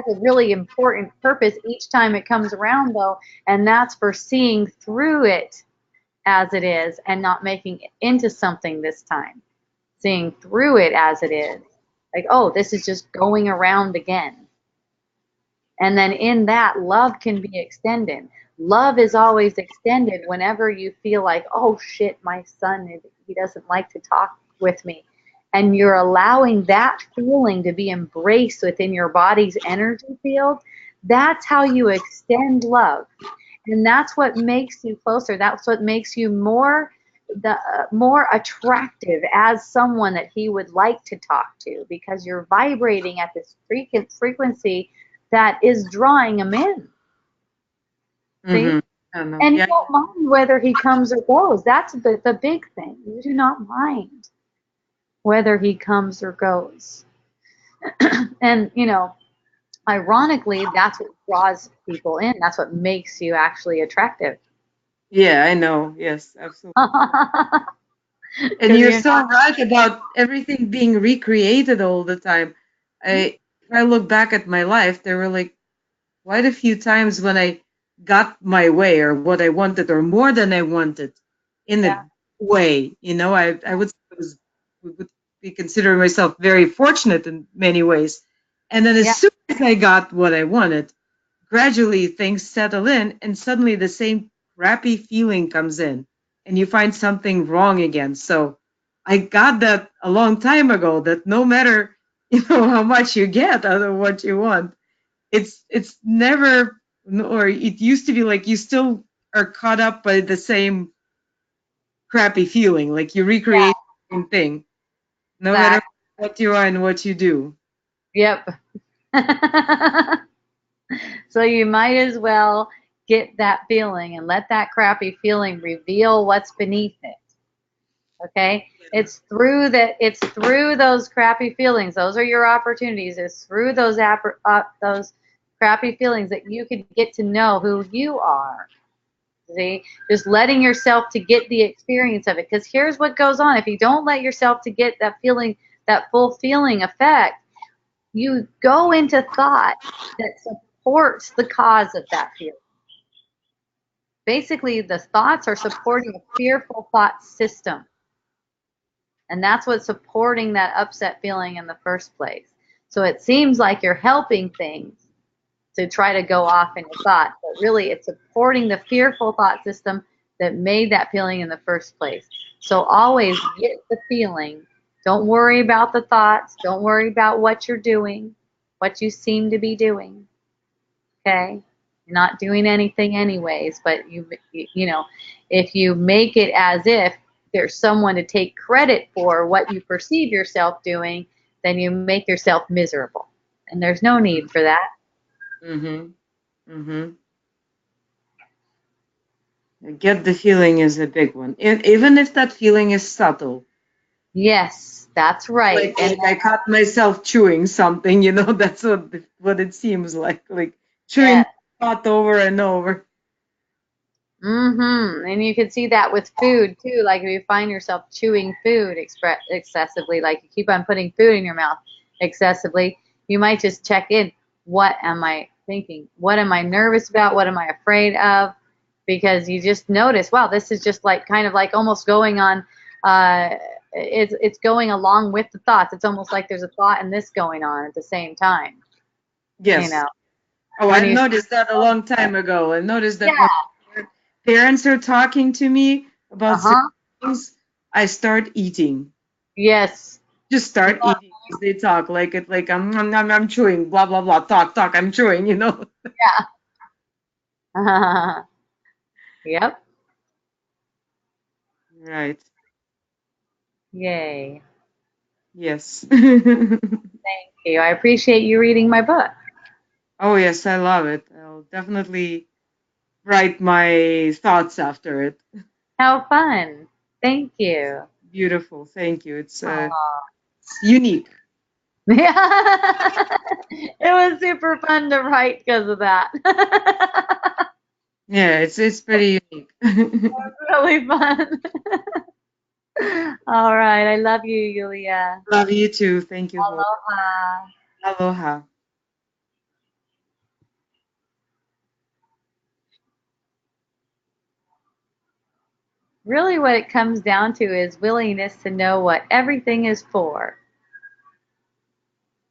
a really important purpose each time it comes around, though, and that's for seeing through it as it is and not making it into something this time. Seeing through it as it is. Like, oh, this is just going around again. And then in that, love can be extended. Love is always extended whenever you feel like, oh shit, my son, he doesn't like to talk with me. And you're allowing that feeling to be embraced within your body's energy field. That's how you extend love. And that's what makes you closer. That's what makes you more attractive as someone that he would like to talk to, because you're vibrating at this frequency that is drawing him in. See? Mm-hmm. And you don't mind whether he comes or goes. That's the big thing. You do not mind whether he comes or goes. And, ironically, that's what draws people in. That's what makes you actually attractive. Yeah, I know. Yes, absolutely. And you're so right about everything being recreated all the time. If I look back at my life, there were like quite a few times when I got my way or what I wanted or more than I wanted in a way. I would be considering myself very fortunate in many ways. And then as soon as I got what I wanted, gradually things settle in and suddenly the same crappy feeling comes in and you find something wrong again. So I got that a long time ago, that no matter how much you get out of what you want, it's never, or it used to be like you still are caught up by the same crappy feeling, like you recreate the same thing no matter what you are and what you do. Yep. So you might as well get that feeling and let that crappy feeling reveal what's beneath it. Okay? It's through those crappy feelings. Those are your opportunities. It's through those crappy feelings that you could get to know who you are. See? Just letting yourself to get the experience of it. Because here's what goes on. If you don't let yourself to get that feeling, that full feeling effect, you go into thought that supports the cause of that feeling. Basically, the thoughts are supporting a fearful thought system. And that's what's supporting that upset feeling in the first place. So it seems like you're helping things to try to go off into thought, but really it's supporting the fearful thought system that made that feeling in the first place. So always get the feeling. Don't worry about the thoughts. Don't worry about what you're doing, what you seem to be doing. Okay? You're not doing anything anyways, but if you make it as if there's someone to take credit for what you perceive yourself doing, then you make yourself miserable. And there's no need for that. Get the feeling is a big one, even if that feeling is subtle. Yes, That's right. Like I caught myself chewing something, you know, that's what it seems like chewing Yeah. thought over and over. And you can see that with food too. Like if you find yourself chewing food excessively, like you keep on putting food in your mouth excessively, you might just check in. What am I thinking? What am I nervous about? What am I afraid of? Because you just notice, wow, this is just like kind of like almost going on. It's going along with the thoughts. It's almost like there's a thought and this going on at the same time. You Yes. know, Oh, when I you noticed that a long time ago. I noticed that yeah, when parents are talking to me about certain uh-huh, things, I start eating. yes. Just start eating as they talk, like it, like I'm chewing, blah blah blah, talk, I'm chewing, you know. Yep. Right. Yay. Yes. Thank you. I appreciate you reading my book. Oh yes, I love it. I'll definitely write my thoughts after it. How fun. Thank you. Beautiful. Thank you. It's Aw. unique. Yeah. It was super fun to write because of that. Yeah, it's pretty unique. Really fun. All right. I love you, Yulia. Love you too. Thank you, Hope. Aloha. Aloha. Really, what it comes down to is willingness to know what everything is for.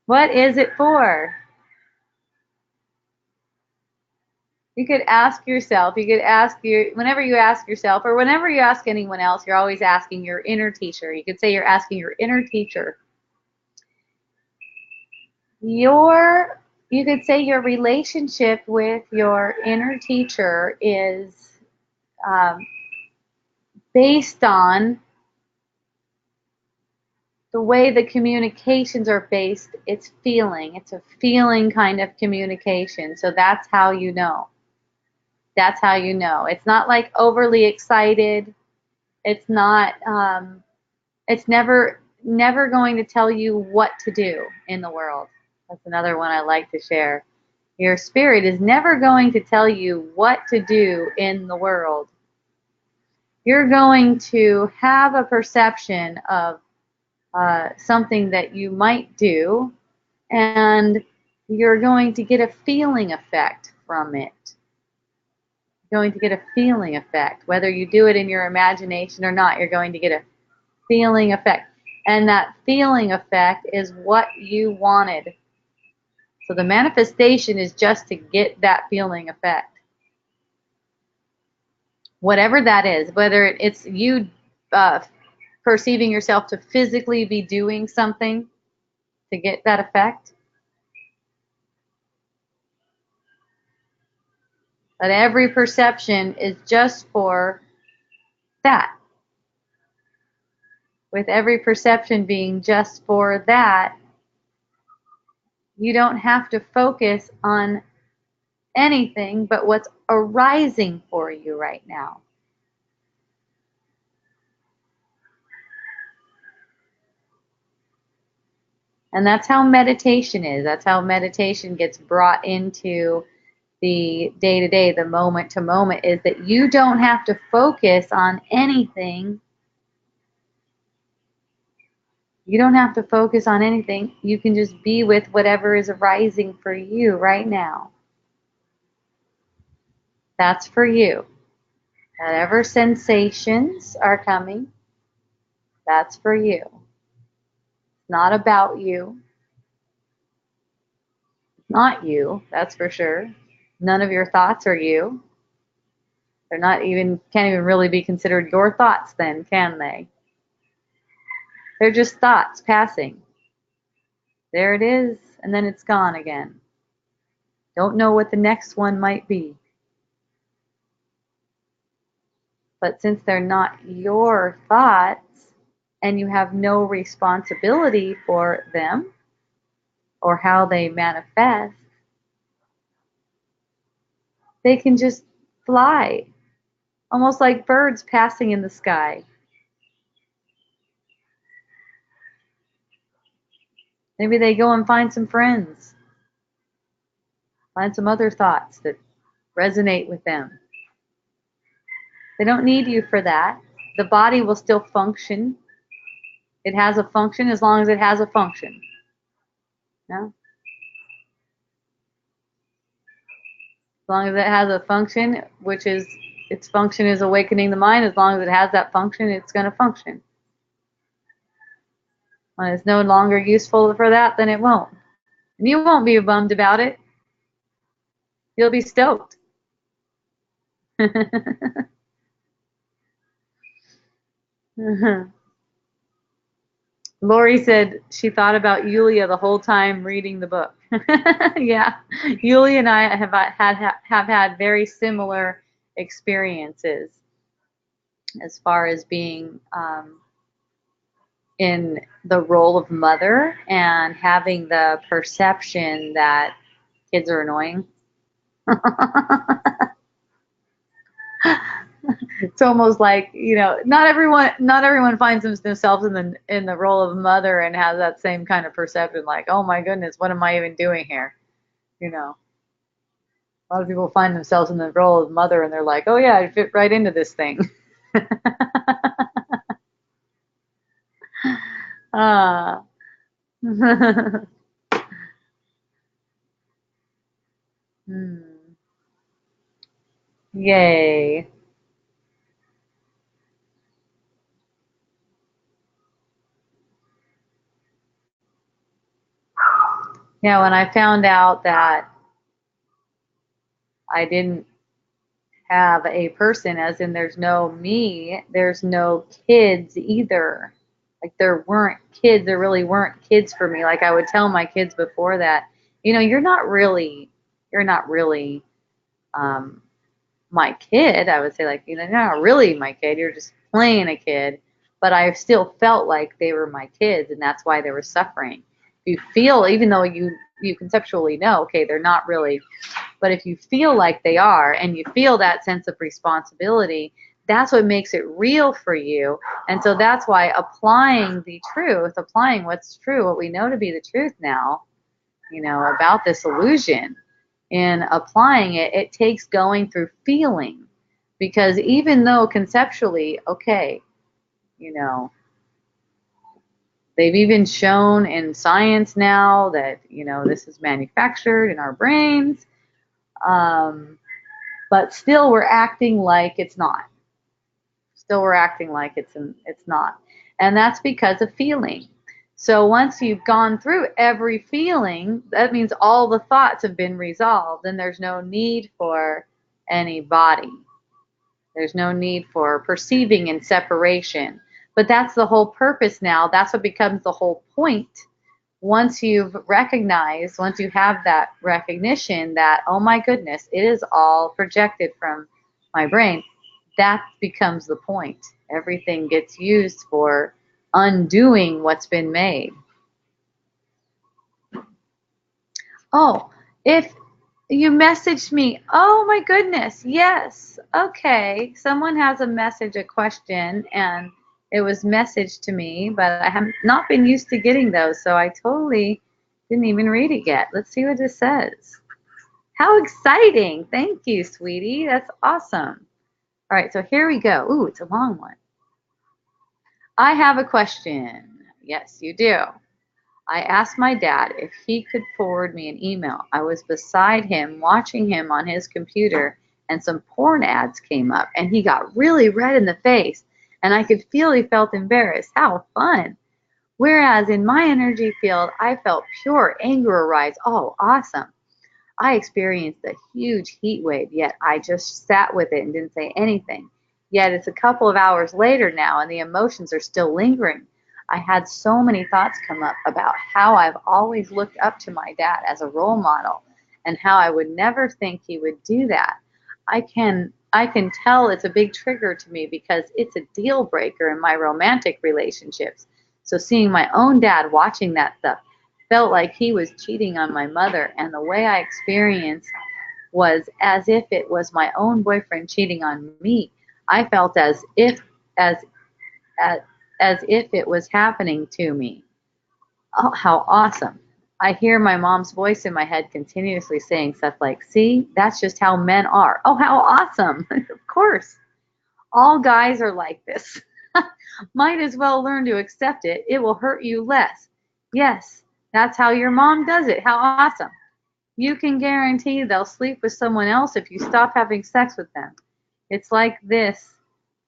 What is it for? You could ask yourself, whenever you ask yourself, or whenever you ask anyone else, you're always asking your inner teacher. You could say you're asking your inner teacher. You could say your relationship with your inner teacher is um, based on the way the communications are based. It's feeling. It's a feeling kind of communication. So that's how you know. That's how you know. It's not like overly excited. It's not. It's never going to tell you what to do in the world. That's another one I like to share. Your spirit is never going to tell you what to do in the world. You're going to have a perception of something that you might do, and you're going to get a feeling effect from it. You're going to get a feeling effect. Whether you do it in your imagination or not, you're going to get a feeling effect. And that feeling effect is what you wanted. So the manifestation is just to get that feeling effect. Whatever that is, whether it's you perceiving yourself to physically be doing something to get that effect, but every perception is just for that. With every perception being just for that, you don't have to focus on anything but what's arising for you right now. And that's how meditation is. That's how meditation gets brought into the day to day, the moment to moment, is that you don't have to focus on anything. You don't have to focus on anything. You can just be with whatever is arising for you right now. That's for you. Whatever sensations are coming, that's for you. It's not about you. It's not you, that's for sure. None of your thoughts are you. They're not even, can't even really be considered your thoughts then, can they? They're just thoughts passing. There it is, and then it's gone again. Don't know what the next one might be. But since they're not your thoughts, and you have no responsibility for them or how they manifest, they can just fly, almost like birds passing in the sky. Maybe they go and find some friends, find some other thoughts that resonate with them. They don't need you for that. The body will still function. It has a function as long as it has a function. No? As long as it has a function, which is its function is awakening the mind, as long as it has that function, it's going to function. When it's no longer useful for that, then it won't. And you won't be bummed about it. You'll be stoked. Lori said she thought about Yulia the whole time reading the book. Yeah, Yulia and I have had very similar experiences as far as being in the role of mother and having the perception that kids are annoying. It's almost like, not everyone finds themselves in the role of mother and has that same kind of perception, like, oh my goodness, what am I even doing here? A lot of people find themselves in the role of mother and they're like, oh yeah, I fit right into this thing. Ah. Yay. Yeah, when I found out that I didn't have a person, as in there's no me, there's no kids either. Like there really weren't kids for me. Like I would tell my kids before that, you're not really um, my kid. I would say, like, you're not really my kid. You're just playing a kid. But I still felt like they were my kids, and that's why they were suffering. You feel, even though you conceptually know, okay, they're not really, but if you feel like they are, and you feel that sense of responsibility, that's what makes it real for you. And so that's why applying the truth, applying what's true, what we know to be the truth now, about this illusion, in applying it, it takes going through feeling. Because even though conceptually, okay, they've even shown in science now that, this is manufactured in our brains, but still we're acting like it's not. Still we're acting like it's not. And that's because of feeling. So once you've gone through every feeling, that means all the thoughts have been resolved, and there's no need for any body. There's no need for perceiving in separation. But that's the whole purpose now. That's what becomes the whole point. Once you've recognized, once you have that recognition that, oh my goodness, it is all projected from my brain, that becomes the point. Everything gets used for undoing what's been made. Oh, if you messaged me, oh my goodness, yes, okay. Someone has a message, a question, and it was messaged to me, but I have not been used to getting those, so I totally didn't even read it yet. Let's see what it says. How exciting. Thank you, sweetie. That's awesome. All right, so here we go. Ooh, it's a long one. I have a question. Yes, you do. I asked my dad if he could forward me an email. I was beside him watching him on his computer, and some porn ads came up, and he got really red in the face, and I could feel he felt embarrassed. How fun. Whereas in my energy field, I felt pure anger arise. Oh, awesome. I experienced a huge heat wave, yet I just sat with it and didn't say anything. Yet it's a couple of hours later now, and the emotions are still lingering. I had so many thoughts come up about how I've always looked up to my dad as a role model, and how I would never think he would do that. I can tell it's a big trigger to me because it's a deal breaker in my romantic relationships. So seeing my own dad watching that stuff felt like he was cheating on my mother, and the way I experienced was as if it was my own boyfriend cheating on me. I felt as if it was happening to me. Oh, how awesome. I hear my mom's voice in my head continuously saying stuff like, see, that's just how men are. Oh, how awesome. Of course. All guys are like this. Might as well learn to accept it. It will hurt you less. Yes, that's how your mom does it. How awesome. You can guarantee they'll sleep with someone else if you stop having sex with them. It's like this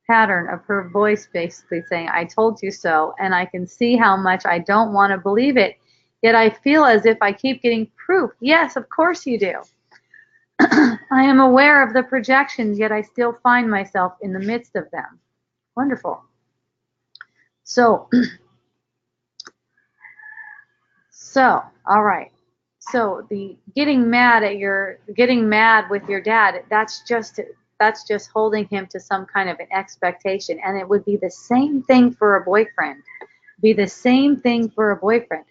pattern of her voice basically saying, I told you so, and I can see how much I don't want to believe it, yet I feel as if I keep getting proof. Yes, of course you do. I am aware of the projections, yet I still find myself in the midst of them. Wonderful. So, all right. So the getting mad with your dad, that's just holding him to some kind of an expectation. And it would be the same thing for a boyfriend. Be the same thing for a boyfriend.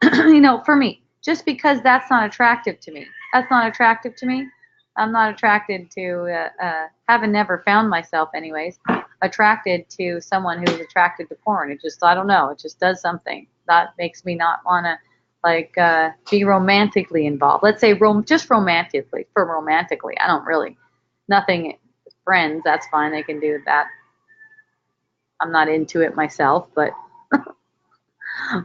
You know, for me, just because that's not attractive to me. That's not attractive to me. I'm not attracted to, haven't never found myself anyways, attracted to someone who's attracted to porn. It just, I don't know, it just does something. That makes me not want to, like, be romantically involved. Let's say just romantically, I don't really, nothing, friends, that's fine, they can do that. I'm not into it myself, but,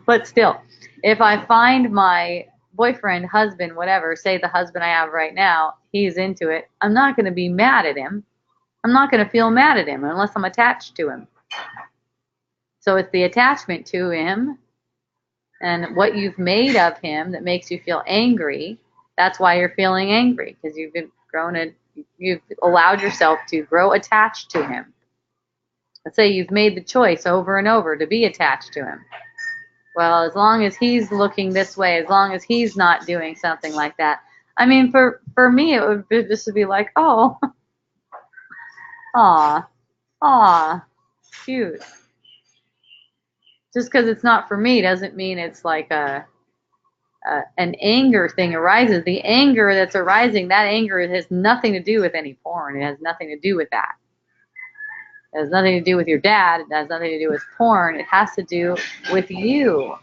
but still, if I find my boyfriend, husband, whatever, say the husband I have right now, he's into it, I'm not going to be mad at him. I'm not going to feel mad at him unless I'm attached to him. So it's the attachment to him and what you've made of him that makes you feel angry. That's why you're feeling angry, because you've allowed yourself to grow attached to him. Let's say you've made the choice over and over to be attached to him. Well, as long as he's looking this way, as long as he's not doing something like that. I mean, for me, this would be like, oh, aw, cute. Just because it's not for me doesn't mean it's like an anger thing arises. The anger that's arising, that anger has nothing to do with any porn. It has nothing to do with that. It has nothing to do with your dad. It has nothing to do with porn. It has to do with you.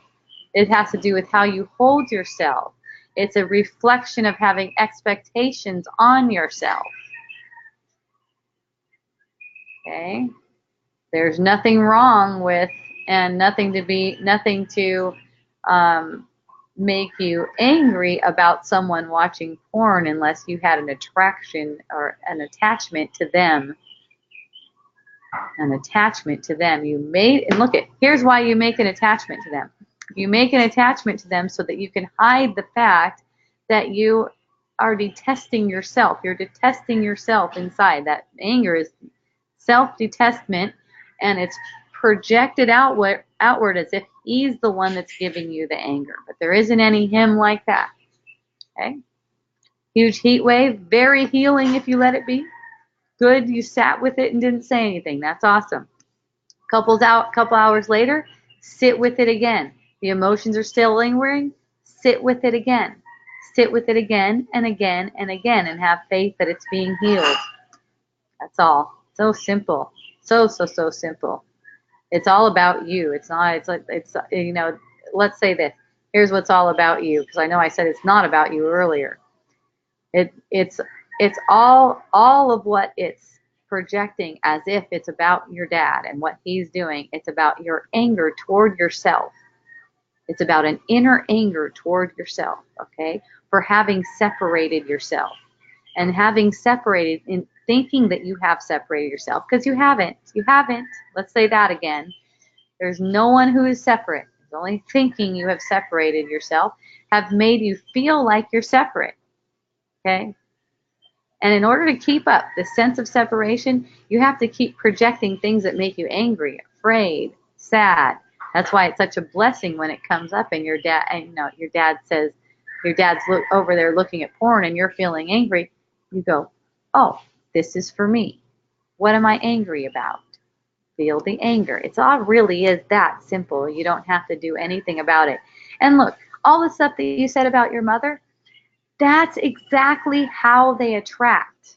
It has to do with how you hold yourself. It's a reflection of having expectations on yourself. Okay? There's nothing wrong with, and nothing to make you angry about someone watching porn unless you had an attraction or an attachment to them. An attachment to them. And look here's why you make an attachment to them. You make an attachment to them so that you can hide the fact that you are detesting yourself. You're detesting yourself inside. That anger is self-detestment, and it's projected outward as if he's the one that's giving you the anger. But there isn't any him like that. Okay? Huge heat wave, very healing if you let it be. Good, you sat with it and didn't say anything. That's awesome. Couple hours later, sit with it again. The emotions are still lingering. Sit with it again. Sit with it again and again and again, and have faith that it's being healed. That's all. So simple. So simple. It's all about you. It's you know, let's say this. Here's what's all about you, because I know I said it's not about you earlier. It's all of what it's projecting as if it's about your dad and what he's doing. It's about your anger toward yourself. It's about an inner anger toward yourself, okay, for having separated yourself. And having separated, in thinking that you have separated yourself, because you haven't. Let's say that again. There's no one who is separate. It's only thinking you have separated yourself have made you feel like you're separate, okay? And in order to keep up the sense of separation, you have to keep projecting things that make you angry, afraid, sad. That's why it's such a blessing when it comes up and your dad says, your dad's over there looking at porn and you're feeling angry. You go, oh, this is for me. What am I angry about? Feel the anger. It's all really is that simple. You don't have to do anything about it. And look, all the stuff that you said about your mother, that's exactly how they attract.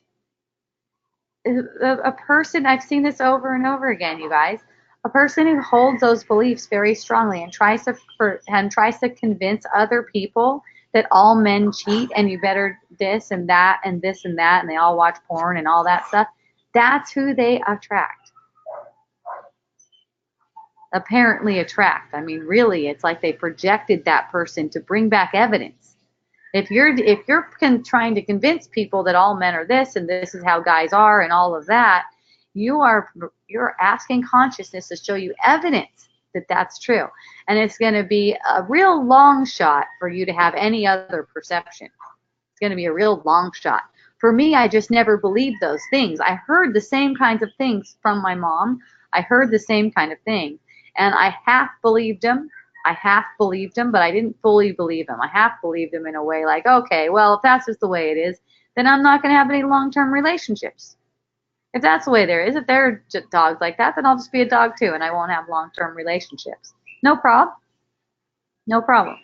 A person, I've seen this over and over again, you guys. A person who holds those beliefs very strongly and tries to convince other people that all men cheat and you better this and that and this and that and they all watch porn and all that stuff, that's who they attract. Apparently attract. I mean, really, it's like they projected that person to bring back evidence. If you're trying to convince people that all men are this and this is how guys are and all of that, you're asking consciousness to show you evidence that that's true. And it's going to be a real long shot for you to have any other perception. It's going to be a real long shot. For me, I just never believed those things. I heard the same kinds of things from my mom. I heard the same kind of thing. And I half believed them. But I didn't fully believe them. I half believed them in a way like, okay, well, if that's just the way it is, then I'm not going to have any long-term relationships. If that's the way there is, if there are dogs like that, then I'll just be a dog too, and I won't have long-term relationships. No problem. No problem.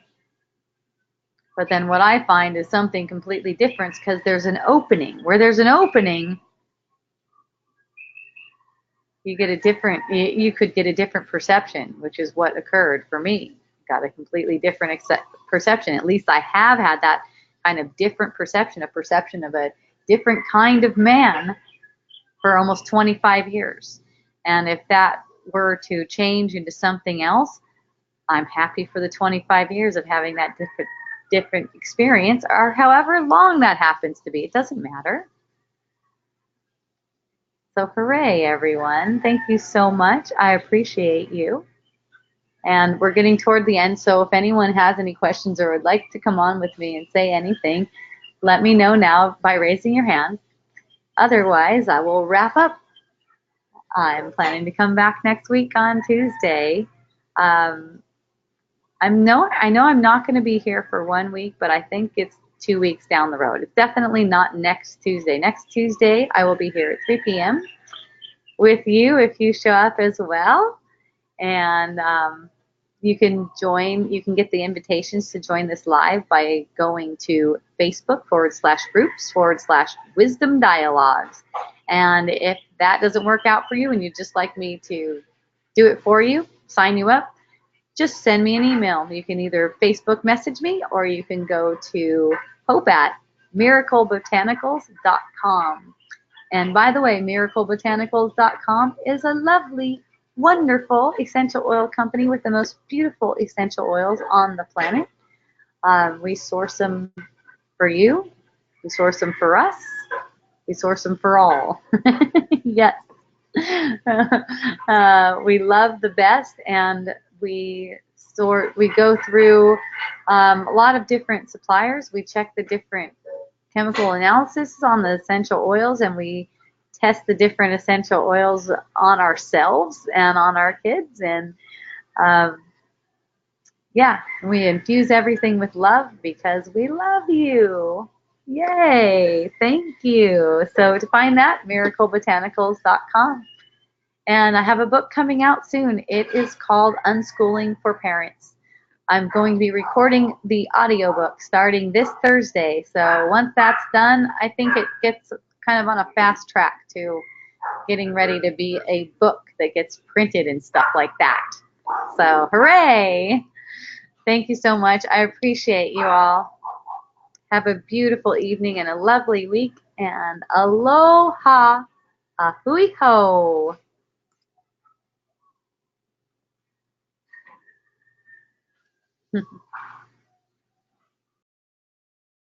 But then what I find is something completely different because there's an opening. Where there's an opening, you could get a different perception, which is what occurred for me. Got a completely different perception. At least I have had that kind of different perception, a perception of a different kind of man for almost 25 years. And if that were to change into something else, I'm happy for the 25 years of having that different experience, or however long that happens to be. It doesn't matter. So hooray, everyone. Thank you so much. I appreciate you. And we're getting toward the end, so if anyone has any questions or would like to come on with me and say anything, let me know now by raising your hand. Otherwise, I will wrap up. I'm planning to come back next week on Tuesday. I know I'm not going to be here for 1 week, but I think it's 2 weeks down the road. It's definitely not next Tuesday. Next Tuesday, I will be here at 3 p.m. with you if you show up as well. And you can get the invitations to join this live by going to Facebook.com/groups/Wisdom Dialogues. And if that doesn't work out for you and you'd just like me to do it for you, sign you up, just send me an email. You can either Facebook message me or you can go to hope@miraclebotanicals.com. And by the way, miraclebotanicals.com is a lovely, wonderful essential oil company with the most beautiful essential oils on the planet. We source them for you. We source them for us. We source them for all. Yes. We love the best, and we go through a lot of different suppliers. We check the different chemical analysis on the essential oils, and we test the different essential oils on ourselves and on our kids. And yeah, we infuse everything with love because we love you. Yay, thank you. So to find that, miraclebotanicals.com. And I have a book coming out soon. It is called Unschooling for Parents. I'm going to be recording the audiobook starting this Thursday. So once that's done, I think it gets kind of on a fast track to getting ready to be a book that gets printed and stuff like that. So hooray! Thank you so much. I appreciate you all. Have a beautiful evening and a lovely week. And aloha, ahui ho.